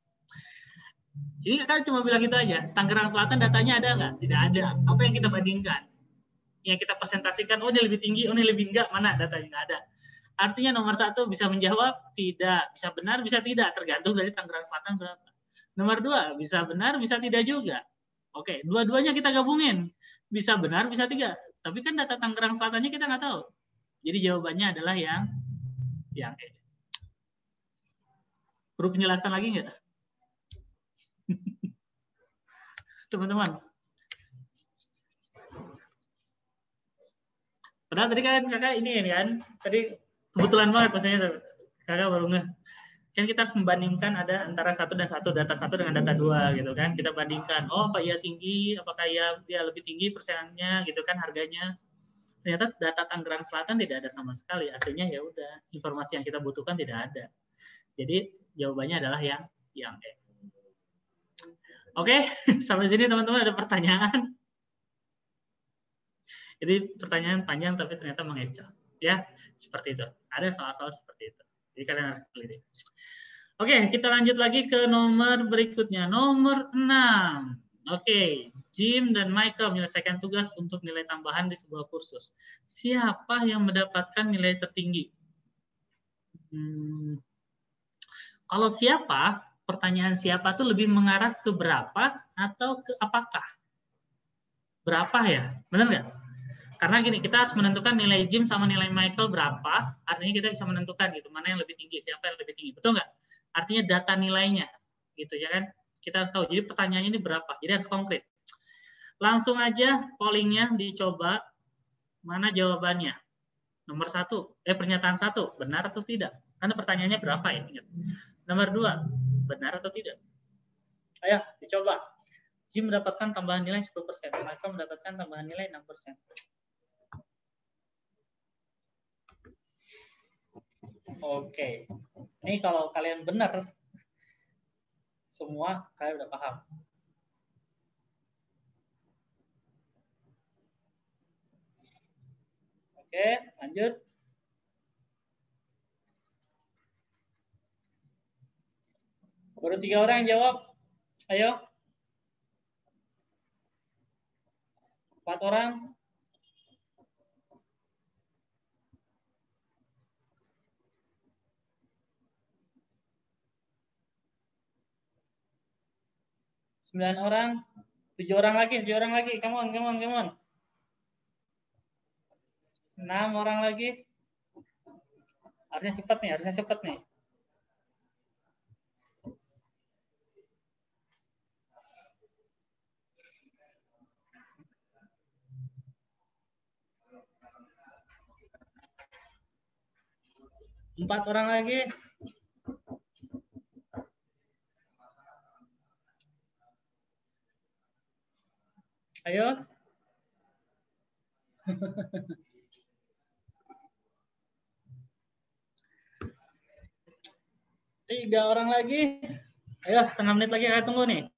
Ini kan cuma bilang gitu aja. Tangerang Selatan datanya ada nggak? Tidak ada. Apa yang kita bandingkan? Yang kita presentasikan, oh ini lebih tinggi, oh ini lebih enggak, mana datanya nggak ada. Artinya nomor 1 bisa menjawab tidak, bisa benar, bisa tidak, tergantung dari Tangerang Selatan berapa. Nomor 2 bisa benar, bisa tidak juga. Oke, dua-duanya kita gabungin, bisa benar, bisa tidak. Tapi kan data Tangerang Selatannya kita nggak tahu. Jadi jawabannya adalah yang E. Perlu penjelasan lagi nggak? Teman-teman. Padahal tadi kan kakak ini kan, tadi kebetulan banget maksudnya kakak baru nggak. Kan kita harus membandingkan ada antara 1 dan 1, data 1 dengan data 2 gitu kan. Kita bandingkan, oh apa iya tinggi, apakah dia lebih tinggi persennya gitu kan harganya. Ternyata data Tangerang Selatan tidak ada sama sekali. Artinya ya udah, informasi yang kita butuhkan tidak ada. Jadi jawabannya adalah yang E. Oke, sampai sini teman-teman ada pertanyaan? Jadi pertanyaan panjang tapi ternyata mengecoh. Ya, seperti itu. Ada soal-soal seperti itu. Jadi kalian harus teliti. Oke, kita lanjut lagi ke nomor berikutnya. Nomor 6. Oke, Jim dan Michael menyelesaikan tugas untuk nilai tambahan di sebuah kursus. Siapa yang mendapatkan nilai tertinggi? Kalau siapa, pertanyaan siapa tuh lebih mengarah ke berapa atau ke apakah? Berapa ya? Benar nggak? Karena gini, kita harus menentukan nilai Jim sama nilai Michael berapa, artinya kita bisa menentukan gitu, mana yang lebih tinggi, siapa yang lebih tinggi. Betul nggak? Artinya data nilainya, gitu ya kan? Kita harus tahu. Jadi pertanyaannya ini berapa? Jadi harus konkret. Langsung aja pollingnya dicoba, mana jawabannya. Nomor 1, pernyataan 1, benar atau tidak? Karena pertanyaannya berapa ya? Ingat. Nomor 2, benar atau tidak? Ayo, dicoba. Jim mendapatkan tambahan nilai 10%, Michael mendapatkan tambahan nilai 6%. Oke, ini kalau kalian benar, semua kalian udah paham. Oke, lanjut. Baru 3 orang yang jawab. Ayo. 4 orang. Sembilan orang. 7 orang lagi. Come on. 6 orang lagi. Harusnya cepat nih. Empat orang lagi. Ayo. 3 orang lagi. Ayo, setengah menit lagi kita tunggu nih.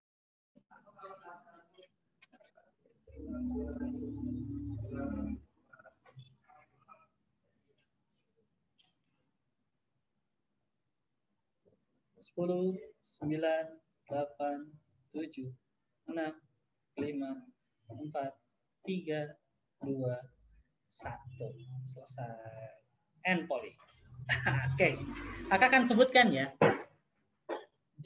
Sepuluh, 9, 8, 7, 6, 5, 4, 3, 2, 1. Selesai. End poly. Oke. Kakak akan sebutkan ya.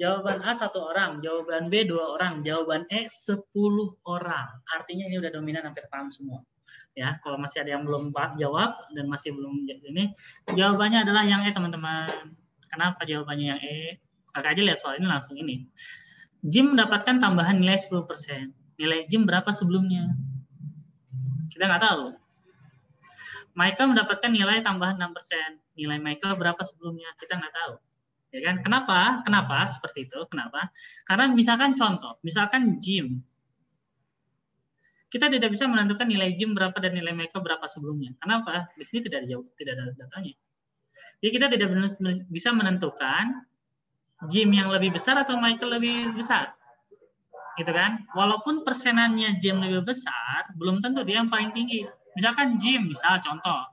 Jawaban A 1 orang, jawaban B 2 orang, jawaban E 10 orang. Artinya ini udah dominan, hampir paham semua. Ya, kalau masih ada yang belum jawab dan masih belum ini, jawabannya adalah yang E, teman-teman. Kenapa jawabannya yang E? Kakak aja lihat soal ini langsung ini. Jim mendapatkan tambahan nilai 10%. Nilai Jim berapa sebelumnya? Kita nggak tahu. Michael mendapatkan nilai tambahan 6%. Nilai Michael berapa sebelumnya? Kita nggak tahu. Ya kan? Kenapa seperti itu? Kenapa? Karena misalkan contoh, misalkan Jim, kita tidak bisa menentukan nilai Jim berapa dan nilai Michael berapa sebelumnya. Kenapa? Di sini tidak ada datanya. Jadi kita tidak bisa menentukan Jim yang lebih besar atau Michael lebih besar, gitu kan? Walaupun persenannya Jim lebih besar, belum tentu dia yang paling tinggi. Misalkan Jim, misal contoh,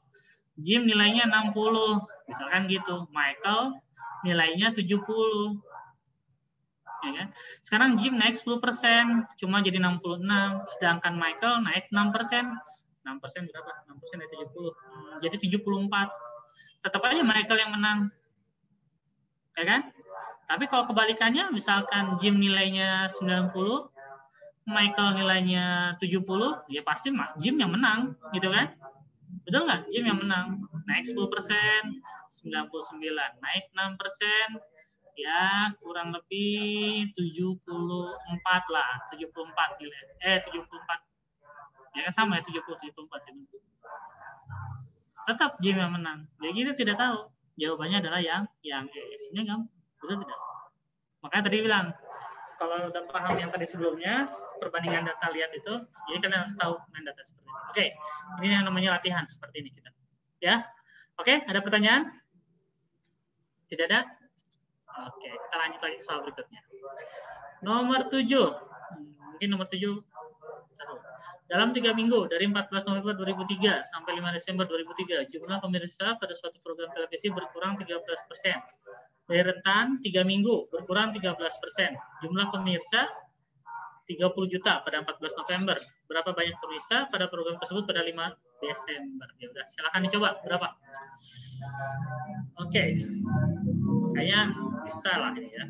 Jim nilainya 60, misalkan gitu. Michael nilainya 70. Ya kan? Sekarang Jim naik 10%, cuma jadi 66, sedangkan Michael naik 6%. 6% berapa? 6% dari 70. Jadi 74. Tetap aja Michael yang menang. Ya kan? Tapi kalau kebalikannya, misalkan Jim nilainya 90, Michael nilainya 70, ya pasti Jim yang menang, gitu kan? Betul nggak? Jim yang menang. Naik 10%, 99. Naik 6%, ya kurang lebih 74 lah. 74 nilai. 74. Ya kan sama ya, 70, 74. Tetap Jim yang menang. Jadi kita tidak tahu. Jawabannya adalah yang E. Sebenarnya gampang. Betul tidak? Makanya tadi bilang, kalau udah paham yang tadi sebelumnya, perbandingan data lihat itu, jadi kalian harus tahu main data seperti itu. Oke, ini yang namanya latihan seperti ini kita. Ya, oke, ada pertanyaan? Tidak ada? Oke, kita lanjut lagi ke soal berikutnya. Nomor 7. Mungkin nomor 7. Dalam 3 minggu dari 14 November 2003 sampai 5 Desember 2003, jumlah pemirsa pada suatu program televisi berkurang 13%. Dari rentan 3 minggu berkurang 13%. Jumlah pemirsa 30 juta pada 14 November. Berapa banyak pemirsa pada program tersebut pada 5 Desember? Ya udah, silakan dicoba berapa. Oke. Kayaknya bisa lah ini ya.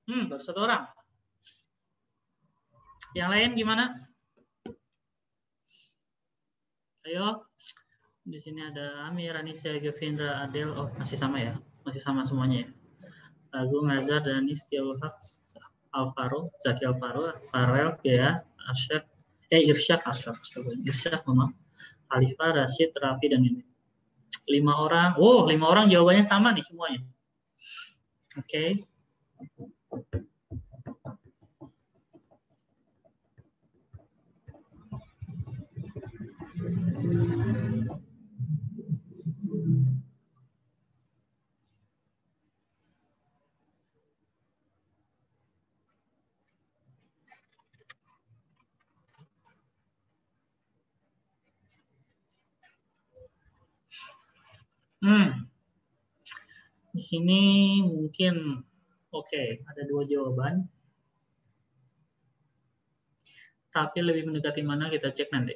Baru 1 orang. Yang lain gimana? Ayo. Di sini ada Amir, Anissa, Gevindra, Adel. Oh, masih sama ya? Masih sama semuanya ya? Agung, Azhar, Danis, Tiaul Haq, Alvaro, Zaki Alvaro, Farel, Gea, Arsyad, Irsyad, Mama, Alifah, Rashid, Rafi, dan ini. 5 orang. Oh, 5 orang jawabannya sama nih semuanya. Oke. Di sini mungkin oke, ada 2 jawaban. Tapi lebih mendekati mana kita cek nanti.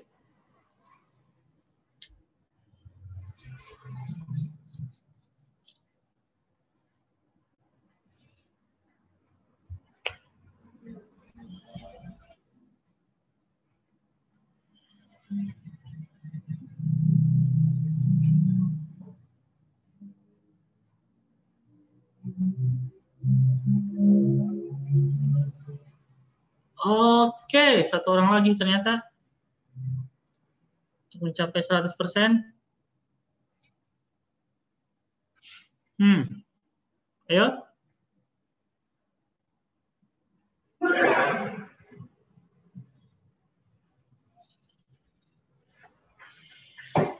Oke, 1 orang lagi ternyata mencapai 100%. Ayo.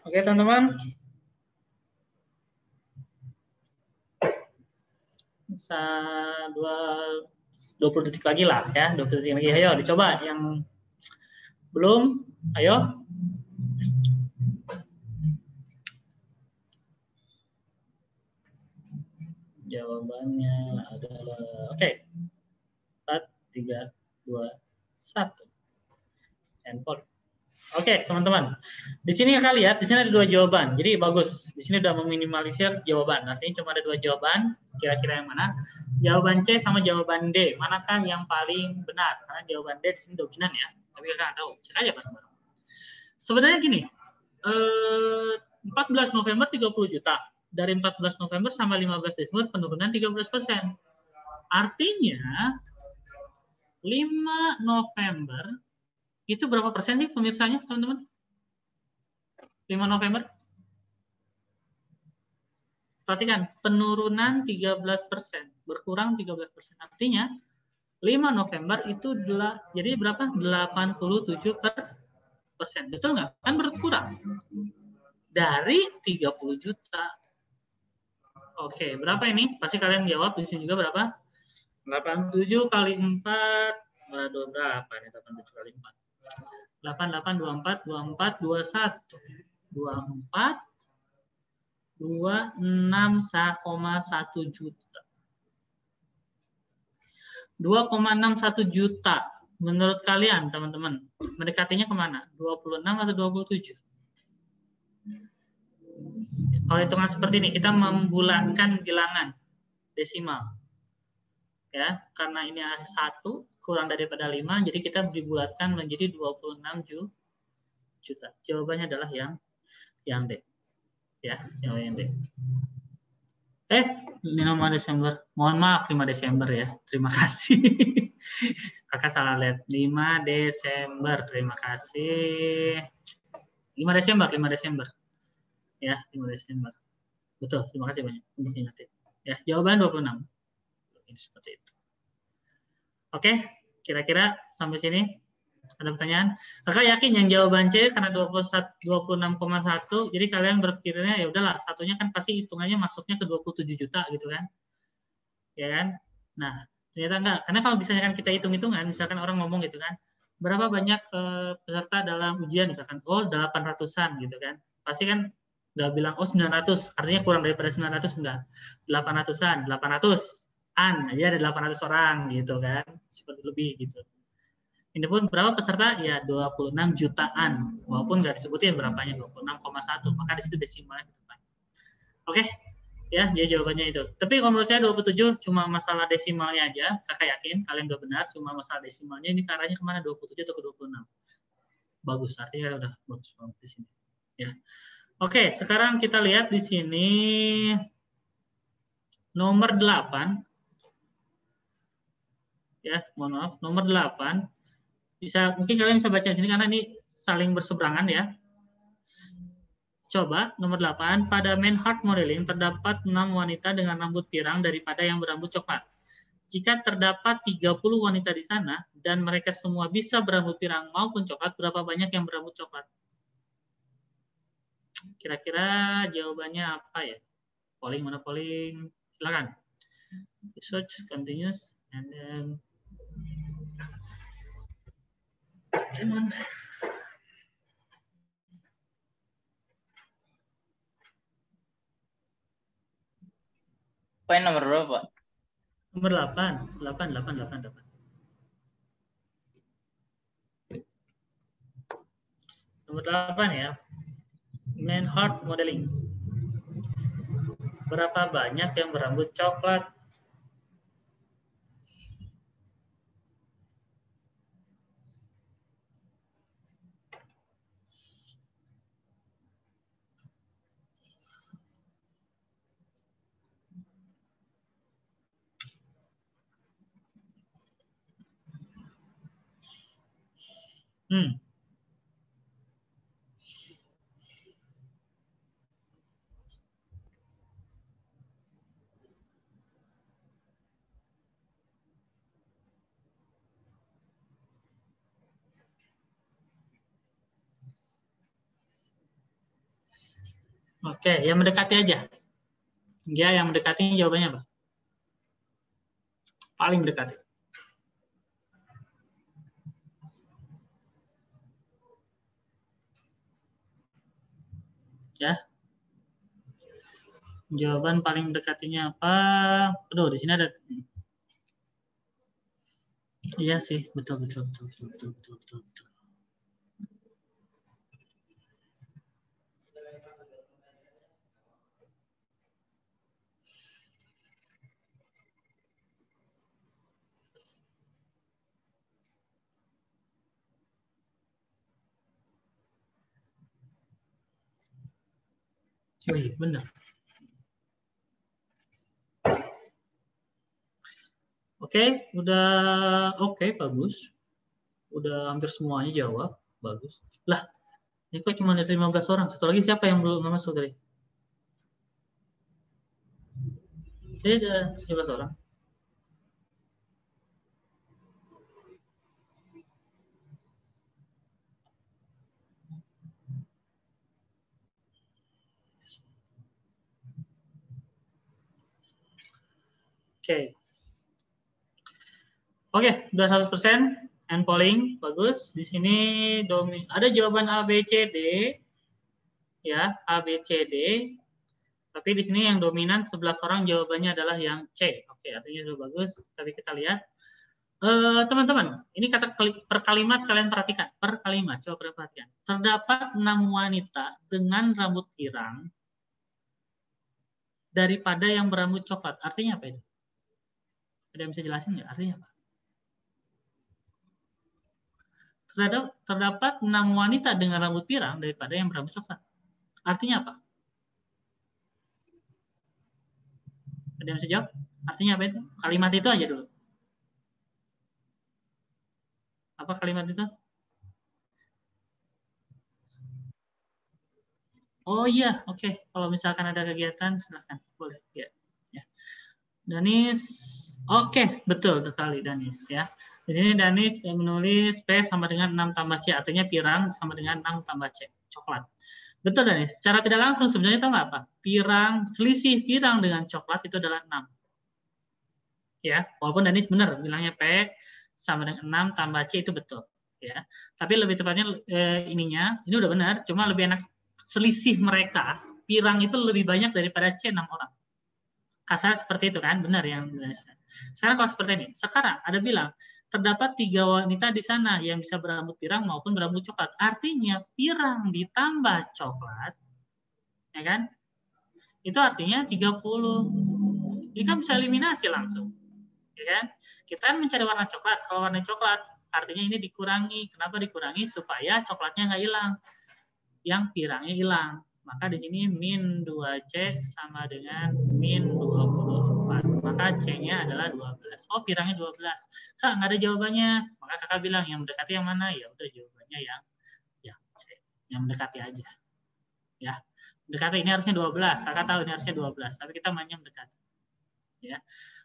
Oke, teman-teman. Bisa 20 detik lagi lah ya, 20 detik lagi. Ayo dicoba yang belum, ayo. Jawabannya adalah oke. 4, 3, 2, 1. Handphone. Oke, teman-teman. Di sini Kakak lihat, di sini ada 2 jawaban. Jadi bagus. Di sini udah meminimalisir jawaban. Artinya cuma ada 2 jawaban. Kira-kira yang mana? Jawaban C sama jawaban D. Manakah yang paling benar? Karena jawaban D di sini dominan ya. Tapi Kakak nggak tahu. Cek aja bareng-bareng. Sebenarnya gini. 14 November 30 juta. Dari 14 November sampai 15 Desember penurunan 13%. Artinya 5 November itu berapa persen sih pemirsanya, teman-teman? 5 November. Perhatikan, penurunan 13%, berkurang 13%. Artinya 5 November itu jadi berapa? 87%. Betul nggak? Kan berkurang. Dari 30 juta. Oke, berapa ini? Pasti kalian jawab di sini juga berapa? 87 kali 4. Waduh, berapa nih 87 kali 4? 88, 24, 24, 21. 24, 26,1 juta. 2,61 juta. Menurut kalian, teman-teman, mendekatinya kemana? 26 atau 27? Kalau hitungan seperti ini, kita membulatkan bilangan desimal. Ya, karena ini 1 kurang daripada 5, jadi kita dibulatkan menjadi 26 juta. Jawabannya adalah yang D. Ya, yang D. 5 Desember. Mohon maaf 5 Desember ya. Terima kasih. Kakak salah lihat. 5 Desember. Terima kasih. 5 Desember, 5 Desember. Ya, 5 Desember. Betul, terima kasih banyak untuk ingetin. Ya, jawaban 26. Seperti itu. Oke, kira-kira sampai sini ada pertanyaan? Kakak yakin yang jawaban C karena 26,1, jadi kalian berpikirnya ya udahlah, satunya kan pasti hitungannya masuknya ke 27 juta gitu kan. Ya kan? Nah, ternyata enggak. Karena kalau misalnya kan kita hitung-hitungan, misalkan orang ngomong gitu kan, berapa banyak peserta dalam ujian misalkan, oh 800-an gitu kan. Pasti kan nggak bilang oh 900, artinya kurang daripada 900 enggak. 800-an, 800-an aja ada 800 orang gitu kan. Seperti lebih gitu. Ini pun berapa peserta? Ya 26 jutaan. Walaupun nggak disebutin berapanya, 26,1. Maka di situ desimalnya. Oke, ya, dia jawabannya itu. Tapi kalau menurut saya 27 cuma masalah desimalnya aja. Kakak yakin kalian udah benar, cuma masalah desimalnya. Ini ke arahnya kemana? 27 atau ke 26? Bagus, artinya udah bagus banget di sini. Ya. Oke, sekarang kita lihat di sini nomor 8. Ya, mohon maaf, nomor 8. Mungkin kalian bisa baca di sini karena ini saling berseberangan ya. Coba nomor 8, pada Manhart Modeling terdapat 6 wanita dengan rambut pirang daripada yang berambut coklat. Jika terdapat 30 wanita di sana dan mereka semua bisa berambut pirang maupun coklat, berapa banyak yang berambut coklat? Kira-kira jawabannya apa ya? Polling mana polling? Silakan. Research continues and then come on. Poin nomor berapa? Nomor 8. 8. Nomor 8 ya. Manhart Modeling. Berapa banyak yang berambut coklat? Oke, yang mendekati aja. Ya, yang mendekati jawabannya apa? Paling mendekati. Ya. Jawaban paling mendekatinya apa? Aduh, di sini ada. Iya sih, betul. Oh iya, benar. Oke, udah oke, bagus. Udah hampir semuanya jawab, bagus. Lah, ini kok cuma ada 15 orang. Satu lagi siapa yang belum masuk tadi? Ini ada 17 orang. Oke, udah 100%. And polling, bagus. Di sini ada jawaban A, B, C, D. Ya, A, B, C, D. Tapi di sini yang dominan 11 orang jawabannya adalah yang C. Oke, artinya sudah bagus. Tapi kita lihat. Teman-teman, ini kata per kalimat kalian perhatikan. Per kalimat, coba kalian perhatikan. Terdapat 6 wanita dengan rambut pirang daripada yang berambut coklat. Artinya apa itu? Ada yang bisa jelasin nggak? Artinya apa? Terdapat 6 wanita dengan rambut pirang daripada yang berambut coklat. Artinya apa? Ada yang bisa jawab? Artinya apa itu? Kalimat itu aja dulu. Apa kalimat itu? Oh iya, oke. Kalau misalkan ada kegiatan, silahkan. Boleh. Ya. Ya. Danis, oke, betul sekali Danis ya. Di sini Danis menulis P sama dengan 6 tambah C, artinya pirang sama dengan 6 tambah C, coklat. Betul Danis, secara tidak langsung sebenarnya itu nggak apa? Pirang, selisih pirang dengan coklat itu adalah 6. Ya, walaupun Danis benar bilangnya P sama dengan 6 tambah C itu betul. Ya, tapi lebih tepatnya ininya, ini udah benar, cuma lebih enak selisih mereka, pirang itu lebih banyak daripada C 6 orang. Kasar seperti itu kan, benar yang sekarang kalau seperti ini. Sekarang ada bilang terdapat 3 wanita di sana yang bisa berambut pirang maupun berambut coklat. Artinya pirang ditambah coklat, ya kan? Itu artinya 30. Ini kan bisa eliminasi langsung, ya kan? Kita kan mencari warna coklat. Kalau warna coklat, artinya ini dikurangi. Kenapa dikurangi? Supaya coklatnya nggak hilang, yang pirangnya hilang. Maka di sini min 2C sama dengan min 24. Maka C-nya adalah 12. Oh, pirangnya 12. Kak, nggak ada jawabannya. Maka kakak bilang, yang mendekati yang mana? Ya udah jawabannya yang C. Yang mendekati aja. Ya. Mendekati ini harusnya 12. Kakak tahu ini harusnya 12. Tapi kita mainnya mendekati. Ya.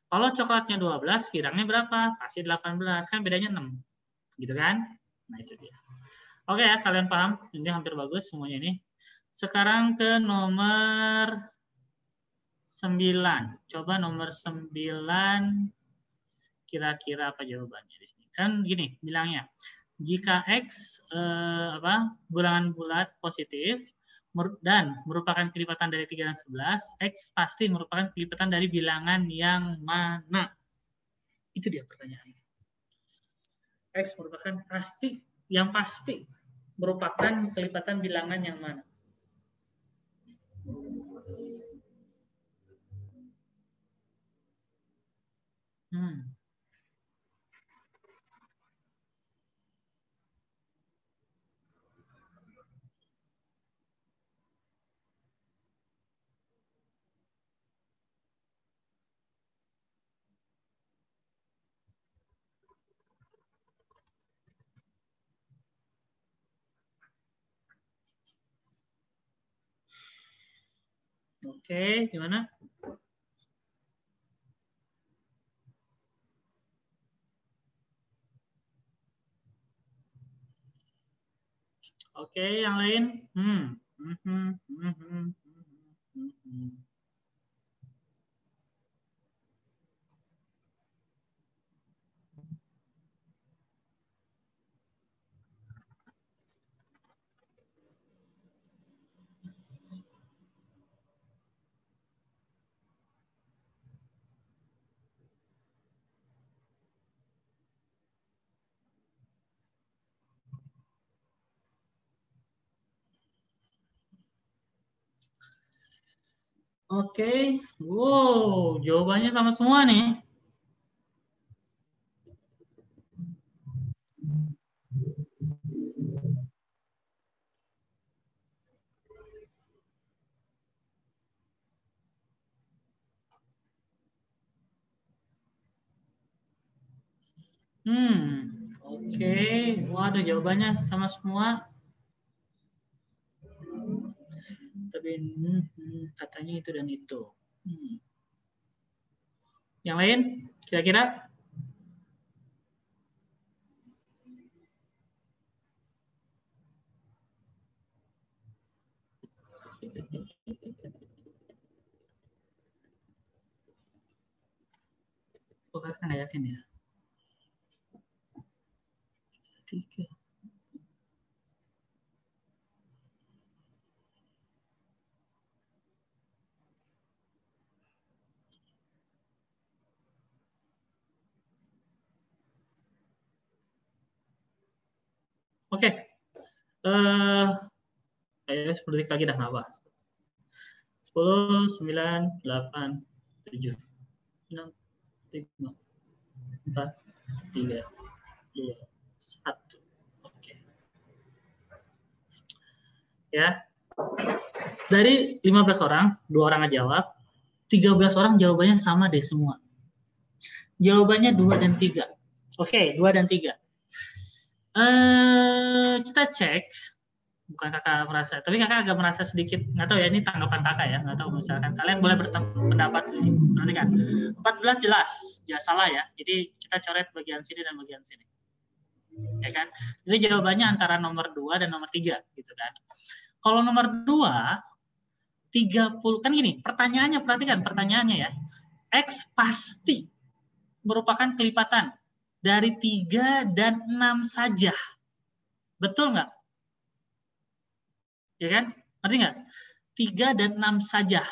Kalau coklatnya 12, pirangnya berapa? Pasti 18. Kan bedanya 6. Gitu kan? Nah, itu dia. Oke ya, kalian paham? Ini hampir bagus semuanya ini. Sekarang ke nomor 9. Coba nomor 9 kira-kira apa jawabannya di sini? Kan gini bilangnya. Jika X bilangan bulat positif dan merupakan kelipatan dari 3 dan 11, X pasti merupakan kelipatan dari bilangan yang mana? Itu dia pertanyaannya. X merupakan yang pasti merupakan kelipatan bilangan yang mana? Oke, gimana? Oke, yang lain? Oke, wow, jawabannya sama semua nih. Oke, waduh jawabannya sama semua. Tapi katanya itu dan itu. Yang lain, kira-kira? Oh, kakak nggak yakin ya? 3. Oke. Ayo 10 detik lagi dah nggak apa. 10, 9, 8, 7, 6, 5, 4, 3, 2, 1. Oke. Ya. Dari 15 orang, 2 orang nggak jawab. 13 orang jawabannya sama deh semua. Jawabannya 2 dan 3. Oke, 2 dan 3. Kita cek. Bukan kakak merasa, tapi kakak agak merasa sedikit, nggak tahu ya, ini tanggapan kakak ya, nggak tahu, misalkan kalian boleh berpendapat. Perhatikan, 14 jelas, ya salah ya, jadi kita coret bagian sini dan bagian sini, ya kan? Jadi jawabannya antara nomor 2 dan nomor 3, gitu kan? Kalau nomor 2, 30, kan gini, pertanyaannya, perhatikan pertanyaannya ya, X pasti merupakan kelipatan dari 3 dan 6 saja, betul nggak? Ya kan? Ngerti nggak? 3 dan 6 saja.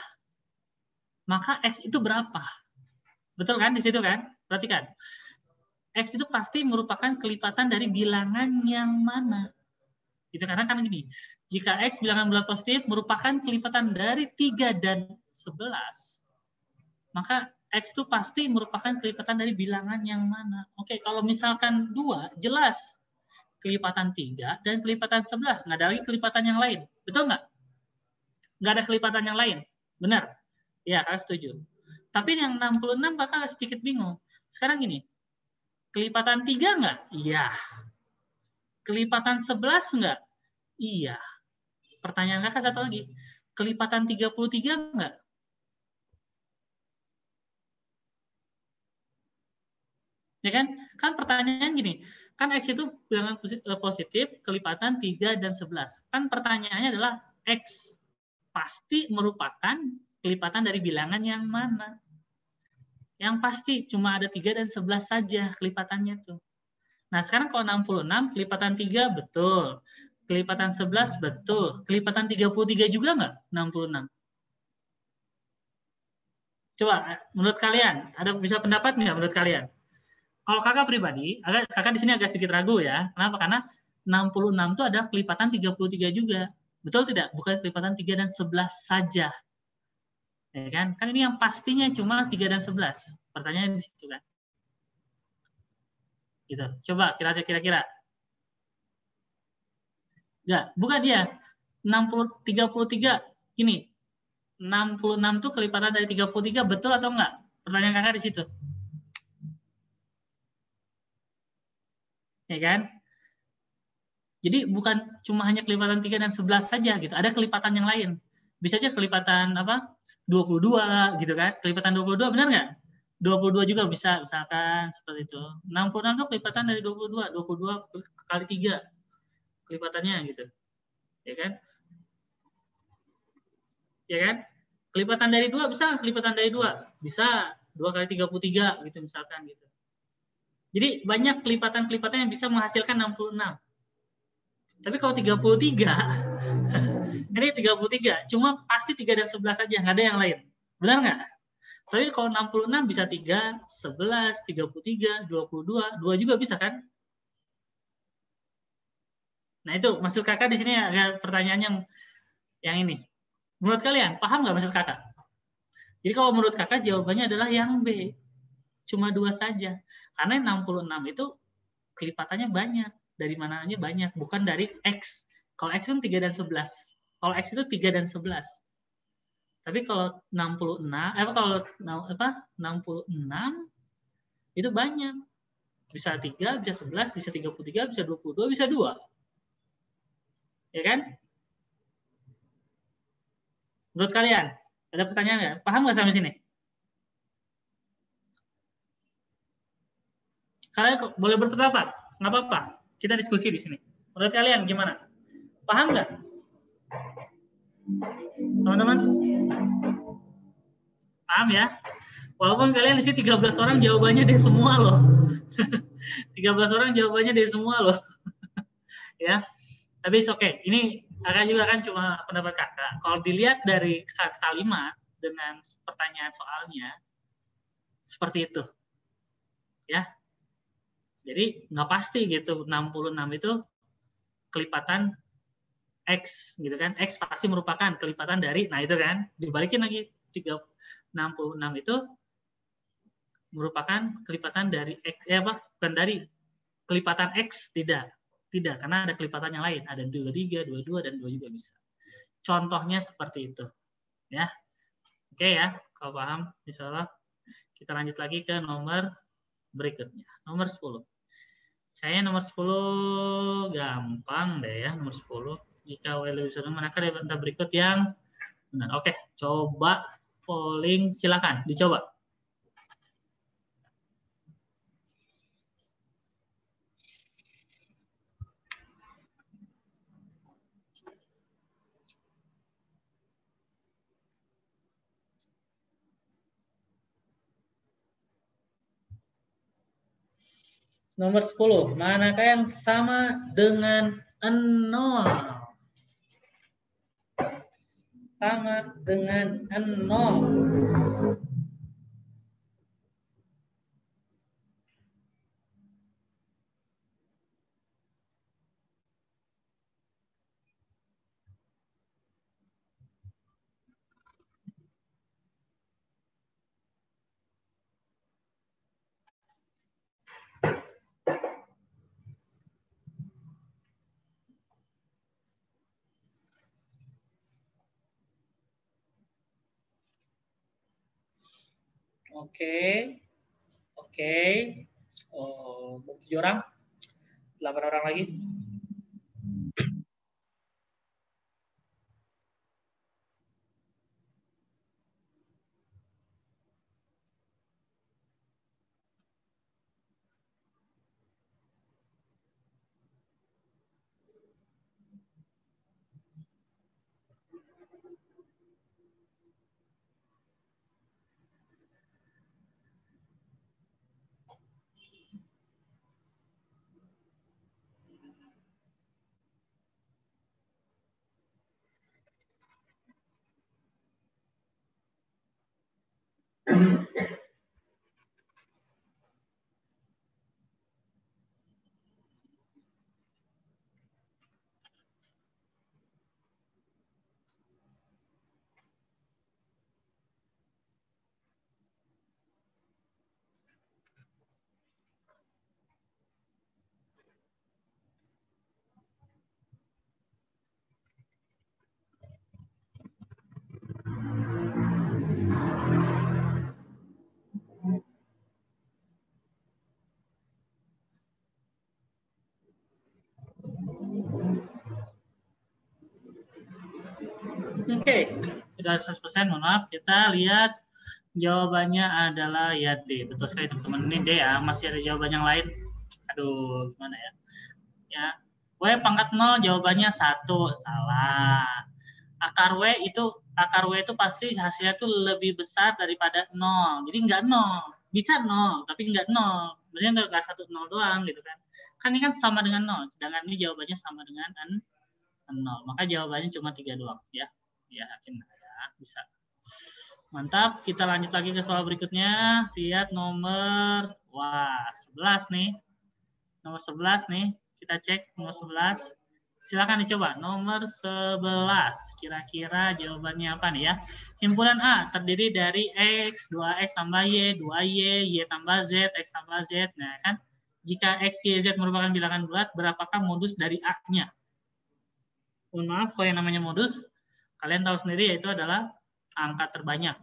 Maka X itu berapa? Betul kan? Di situ kan? Perhatikan. X itu pasti merupakan kelipatan dari bilangan yang mana? Gitu, karena kan gini, jika X bilangan bulat positif merupakan kelipatan dari 3 dan 11, maka X itu pasti merupakan kelipatan dari bilangan yang mana? Oke, kalau misalkan 2, jelas kelipatan 3 dan kelipatan 11. Nggak ada lagi kelipatan yang lain. Betul nggak? Nggak ada kelipatan yang lain. Benar? Ya, kakak setuju. Tapi yang 66 kakak sedikit bingung. Sekarang gini, kelipatan 3 nggak? Iya. Kelipatan 11 nggak? Iya. Pertanyaan kakak satu lagi. Kelipatan 33 nggak? Ya kan? Kan pertanyaan gini, kan X itu bilangan positif, kelipatan 3 dan 11. Kan pertanyaannya adalah X pasti merupakan kelipatan dari bilangan yang mana? Yang pasti cuma ada 3 dan 11 saja kelipatannya tuh. Nah, sekarang kalau 66, kelipatan 3 betul. Kelipatan 11 betul. Kelipatan 33 juga nggak? 66. Coba, menurut kalian, ada bisa pendapat nggak menurut kalian? Kalau kakak pribadi, kakak di sini agak sedikit ragu ya. Kenapa? Karena 66 itu ada kelipatan 33 juga. Betul tidak? Bukan kelipatan 3 dan 11 saja. Ya kan? Kan ini yang pastinya cuma 3 dan 11. Pertanyaannya di situ kan. Gitu. Coba kira-kira. Enggak, bukan dia. 33 ini. 66 itu kelipatan dari 33, betul atau enggak? Pertanyaan kakak di situ. Ya kan? Jadi bukan cuma hanya kelipatan 3 dan 11 saja gitu. Ada kelipatan yang lain. Bisa aja kelipatan apa? 22 gitu kan. Kelipatan 22 benar nggak? 22 juga bisa misalkan seperti itu. 66 itu kelipatan dari 22. 22 kali 3 kelipatannya gitu. Ya kan? Ya kan? Kelipatan dari 2 bisa, kelipatan dari 2. Bisa 2 kali 33 gitu misalkan gitu. Jadi banyak kelipatan-kelipatan yang bisa menghasilkan 66. Tapi kalau 33, ini 33, cuma pasti 3 dan 11 saja, nggak ada yang lain. Benar nggak? Tapi kalau 66 bisa 3, 11, 33, 22, 2 juga bisa kan? Nah itu maksud kakak di sini ada pertanyaan yang ini. Menurut kalian, paham nggak maksud kakak? Jadi kalau menurut kakak jawabannya adalah yang B. Cuma 2 saja. Karena 66 itu kelipatannya banyak. Dari mananya banyak. Bukan dari X. Kalau X kan 3 dan 11. Kalau X itu 3 dan 11. Tapi kalau 66, kalau 66 itu banyak. Bisa 3, bisa 11, bisa 33, bisa 22, bisa 2. Ya kan? Menurut kalian, ada pertanyaan nggak? Paham nggak sampai sini? Kalian boleh berpendapat, nggak apa-apa. Kita diskusi di sini. Menurut kalian gimana? Paham nggak? Teman-teman? Paham ya? Walaupun kalian di sini 13 orang jawabannya dari semua loh. 13 orang jawabannya dari semua loh. Ya. Tapi oke. Ini kakak juga kan cuma pendapat kakak. Kalau dilihat dari kalimat dengan pertanyaan soalnya, seperti itu. Ya. Jadi nggak pasti gitu 66 itu kelipatan X gitu kan. X pasti merupakan kelipatan dari, nah itu kan, dibalikin lagi 66 itu merupakan kelipatan dari X, bukan dari kelipatan X, tidak, karena ada kelipatan yang lain, ada 23, 22 dan 2 juga bisa. Contohnya seperti itu, ya. Oke ya. Kalau paham, misalnya kita lanjut lagi ke nomor berikutnya. Nomor 10. Kayaknya nomor 10 gampang deh ya, nomor 10. Jika W lebih besar, manakah dari antara berikut yang benar? Oke, coba polling, silakan dicoba. Nomor 10, manakah yang sama dengan 0? Sama dengan 0. Oke. Oke. Oh, 7 orang. 8 orang lagi. Oke, sudah 100%, mohon maaf. Kita lihat jawabannya adalah ya D. Betul sekali teman-teman. Ini D ya, masih ada jawaban yang lain. Aduh, gimana ya? Ya, W pangkat 0 jawabannya 1, salah. Akar W itu pasti hasilnya tuh lebih besar daripada 0. Jadi enggak 0. Bisa 0, tapi enggak 0. Maksudnya enggak 1 0 doang gitu kan. Kan ini kan sama dengan 0, sedangkan ini jawabannya sama dengan 0. Maka jawabannya cuma 3 doang ya. Ya, yakin ya, bisa. Mantap, kita lanjut lagi ke soal berikutnya. Lihat nomor 11 nih. Nomor 11 nih. Kita cek nomor 11. Silakan dicoba. Nomor 11. Kira-kira jawabannya apa nih ya? Himpunan A terdiri dari X, 2X tambah Y, 2Y, Y tambah Z, X tambah Z. Nah, kan jika X, Y, Z merupakan bilangan bulat, berapakah modus dari A-nya? Mohon maaf, kalau yang namanya modus, kalian tahu sendiri yaitu adalah angka terbanyak.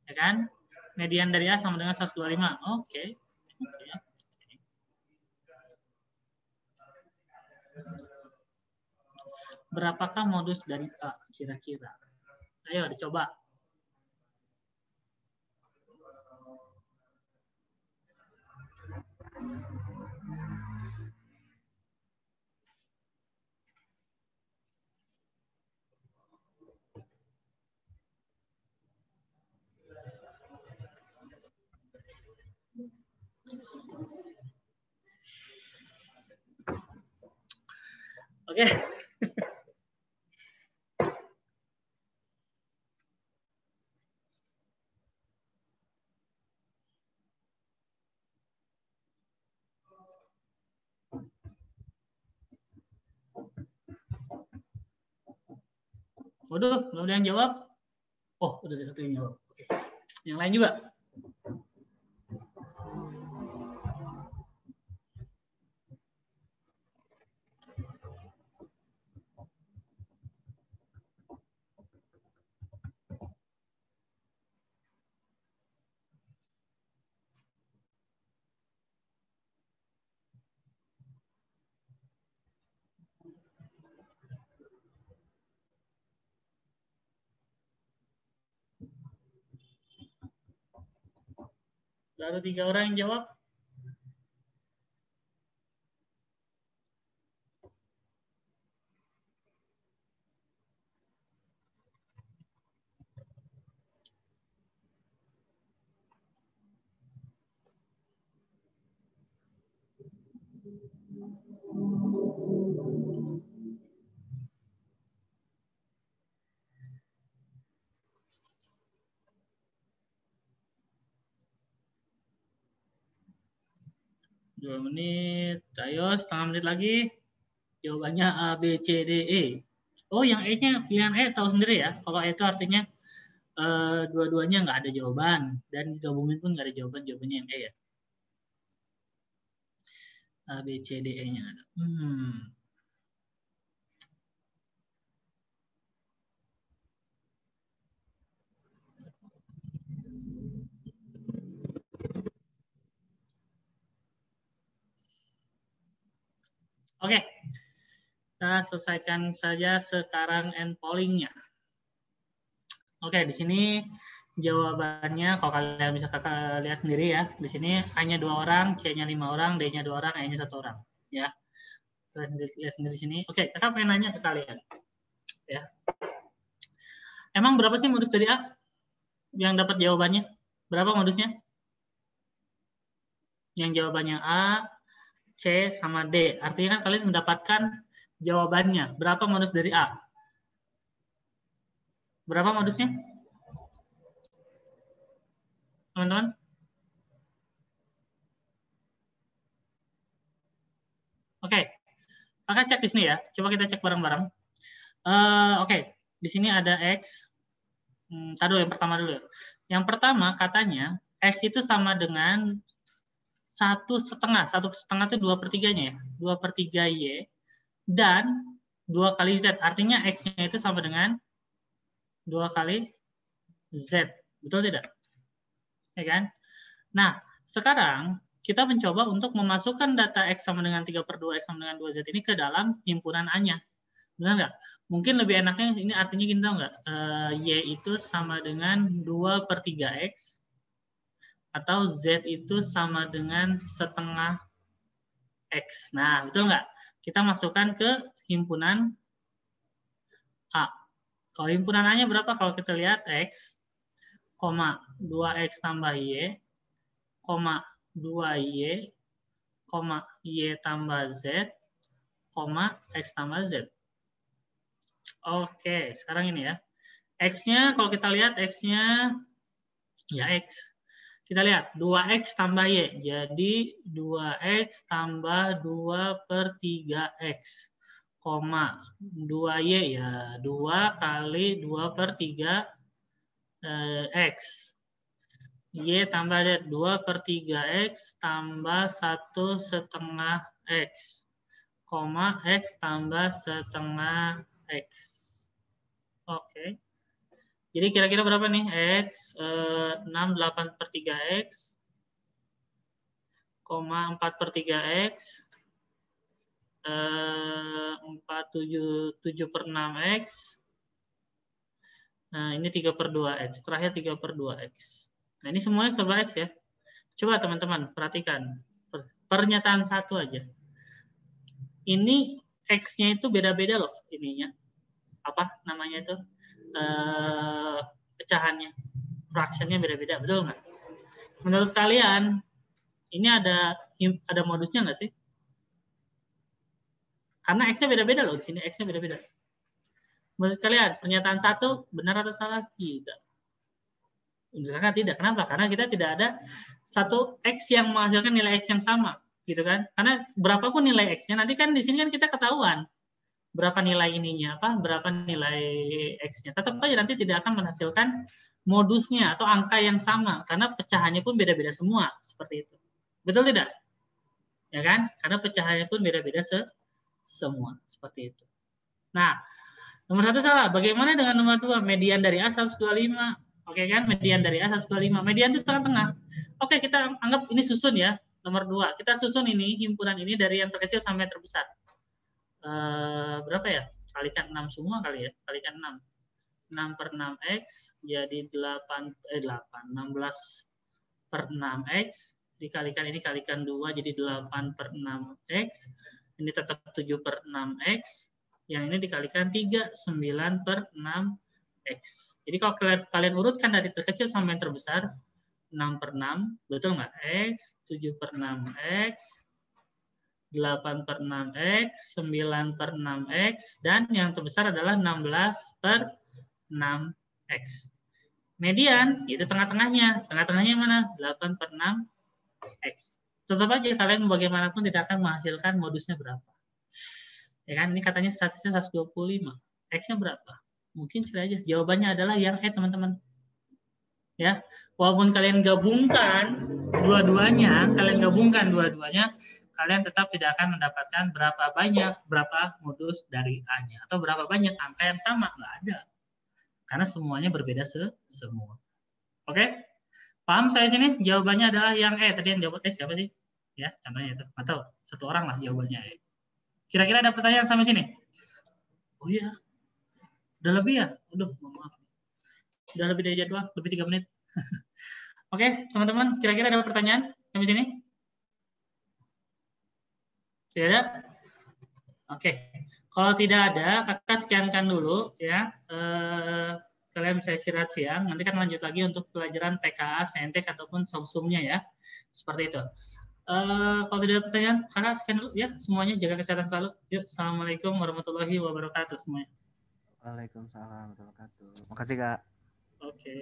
Ya kan? Median dari A sama dengan 125. Oke. Berapakah modus dari A kira-kira? Ayo dicoba. Oke. Waduh, belum ada yang jawab. Oh, udah ada satu yang jawab. Oke. Yang lain juga. Baru 3 orang yang jawab. Dua menit. Ayo, setengah menit lagi. Jawabannya A, B, C, D, E. Oh, yang E-nya pilihan E tahu sendiri ya. Kalau E itu artinya dua-duanya nggak ada jawaban. Dan digabungin pun nggak ada jawaban. Jawabannya yang E ya. A, B, C, D, E-nya ada. Oke. Kita selesaikan saja sekarang end polling-nya. Oke, di sini jawabannya kalau kalian bisa kakak lihat sendiri ya. Di sini A-nya 2 orang, C-nya 5 orang, D-nya 2 orang, E-nya 1 orang. Ya. Kalian lihat sendiri di sini. Oke, kakak pengen nanya ke kalian. Ya. Emang berapa sih modus dari A? Yang dapat jawabannya? Berapa modusnya? Yang jawabannya A, C, sama D. Artinya kan kalian mendapatkan jawabannya. Berapa modus dari A? Berapa modusnya? Teman-teman? Oke. Kakak cek di sini ya. Coba kita cek bareng-bareng. Oke. Di sini ada X. Taduh, yang pertama dulu. Yang pertama katanya X itu sama dengan 1,5. 1,5 itu 2/3-nya ya. 2/3 Y dan 2 kali Z. Artinya X-nya itu sama dengan 2 kali Z. Betul tidak? Ya kan? Nah, sekarang kita mencoba untuk memasukkan data X sama dengan 3/2, X sama dengan 2Z ini ke dalam himpunan A-nya. Benar nggak? Mungkin lebih enaknya ini artinya kita tahu nggak? Y itu sama dengan 2/3X atau Z itu sama dengan setengah X. Nah, betul nggak? Kita masukkan ke himpunan A. Kalau himpunan A-nya berapa? Kalau kita lihat X, 2X tambah Y, 2Y, Y tambah Z, X tambah Z. Oke, sekarang ini ya. X-nya, kalau kita lihat X-nya, ya X. Kita lihat, 2X tambah Y. Jadi, 2X tambah 2/3X. 2Y ya. 2 kali 2/3 X. Y tambah Z. 2/3X tambah 1/2 X. X tambah setengah X. Oke. Jadi kira-kira berapa nih? X 6/8/3X, 4/3X, 7/6X. Nah, ini 3/2X. Terakhir 3/2X. Nah, ini semuanya serba X ya. Coba teman-teman perhatikan. Pernyataan satu aja. Ini X-nya itu beda-beda loh ininya. Apa namanya itu? Pecahannya. Fraction-nya beda-beda. Betul nggak? Menurut kalian, ini ada modusnya nggak sih? Karena X-nya beda-beda loh. Di sini X-nya beda-beda. Menurut kalian, pernyataan satu benar atau salah? Tidak. Misalkan tidak. Kenapa? Karena kita tidak ada satu X yang menghasilkan nilai X yang sama. Gitu kan? Karena berapapun nilai X-nya, nanti kan di sini kan kita ketahuan berapa nilai ininya, berapa nilai X-nya. Tetap aja nanti tidak akan menghasilkan modusnya atau angka yang sama. Karena pecahannya pun beda-beda semua. Seperti itu. Betul tidak? Ya kan? Karena pecahannya pun beda-beda semua. Seperti itu. Nah, nomor 1 salah. Bagaimana dengan nomor 2? Median dari A 125. Oke kan? Median dari A 125. Median itu tengah-tengah. Oke, kita anggap ini susun ya. Nomor 2. Kita susun ini, himpunan ini dari yang terkecil sampai yang terbesar. Berapa ya? Kalikan 6 semua kali ya. Kalikan 6. 6/6X jadi 16 per 6X, dikalikan ini kalikan 2, jadi 8 per 6X, ini tetap 7 per 6X, yang ini dikalikan 3, 9 per 6X. Jadi kalau kalian urutkan dari terkecil sampai yang terbesar, 6 per 6, betul nggak? X, 7 per 6X, 8 per 6X, 9 per 6X, dan yang terbesar adalah 16 per 6X. Median, itu tengah-tengahnya. Tengah-tengahnya mana? 8 per 6X. Tetap aja kalian bagaimanapun tidak akan menghasilkan modusnya berapa. Ya kan? Ini katanya statisnya 125. X-nya berapa? Mungkin kira aja. Jawabannya adalah yang E, teman-teman. Ya, walaupun kalian gabungkan dua-duanya, kalian tetap tidak akan mendapatkan berapa modus dari A-nya atau berapa banyak angka yang sama, nggak ada. Karena semuanya berbeda semua. Oke? Paham saya sini? Jawabannya adalah yang E. Tadi yang jawab siapa sih? Ya, contohnya itu. Atau satu orang lah jawabannya E. Kira-kira ada pertanyaan sampai sini? Oh iya. Udah lebih ya? Aduh, maaf. Udah lebih dari jadwal, lebih 3 menit. Oke, teman-teman, kira-kira ada pertanyaan sampai sini? Tidak ada? Oke. Kalau tidak ada, kakak sekiankan dulu ya. Kalian bisa istirahat siang. Nanti kan lanjut lagi untuk pelajaran TKA, Saintek ataupun Sumsumnya ya. Seperti itu. Kalau tidak ada pertanyaan, kakak sekian dulu ya. Semuanya jaga kesehatan selalu. Yuk, assalamualaikum warahmatullahi wabarakatuh semuanya. Waalaikumsalam warahmatullahi wabarakatuh. Makasih Kak. Oke.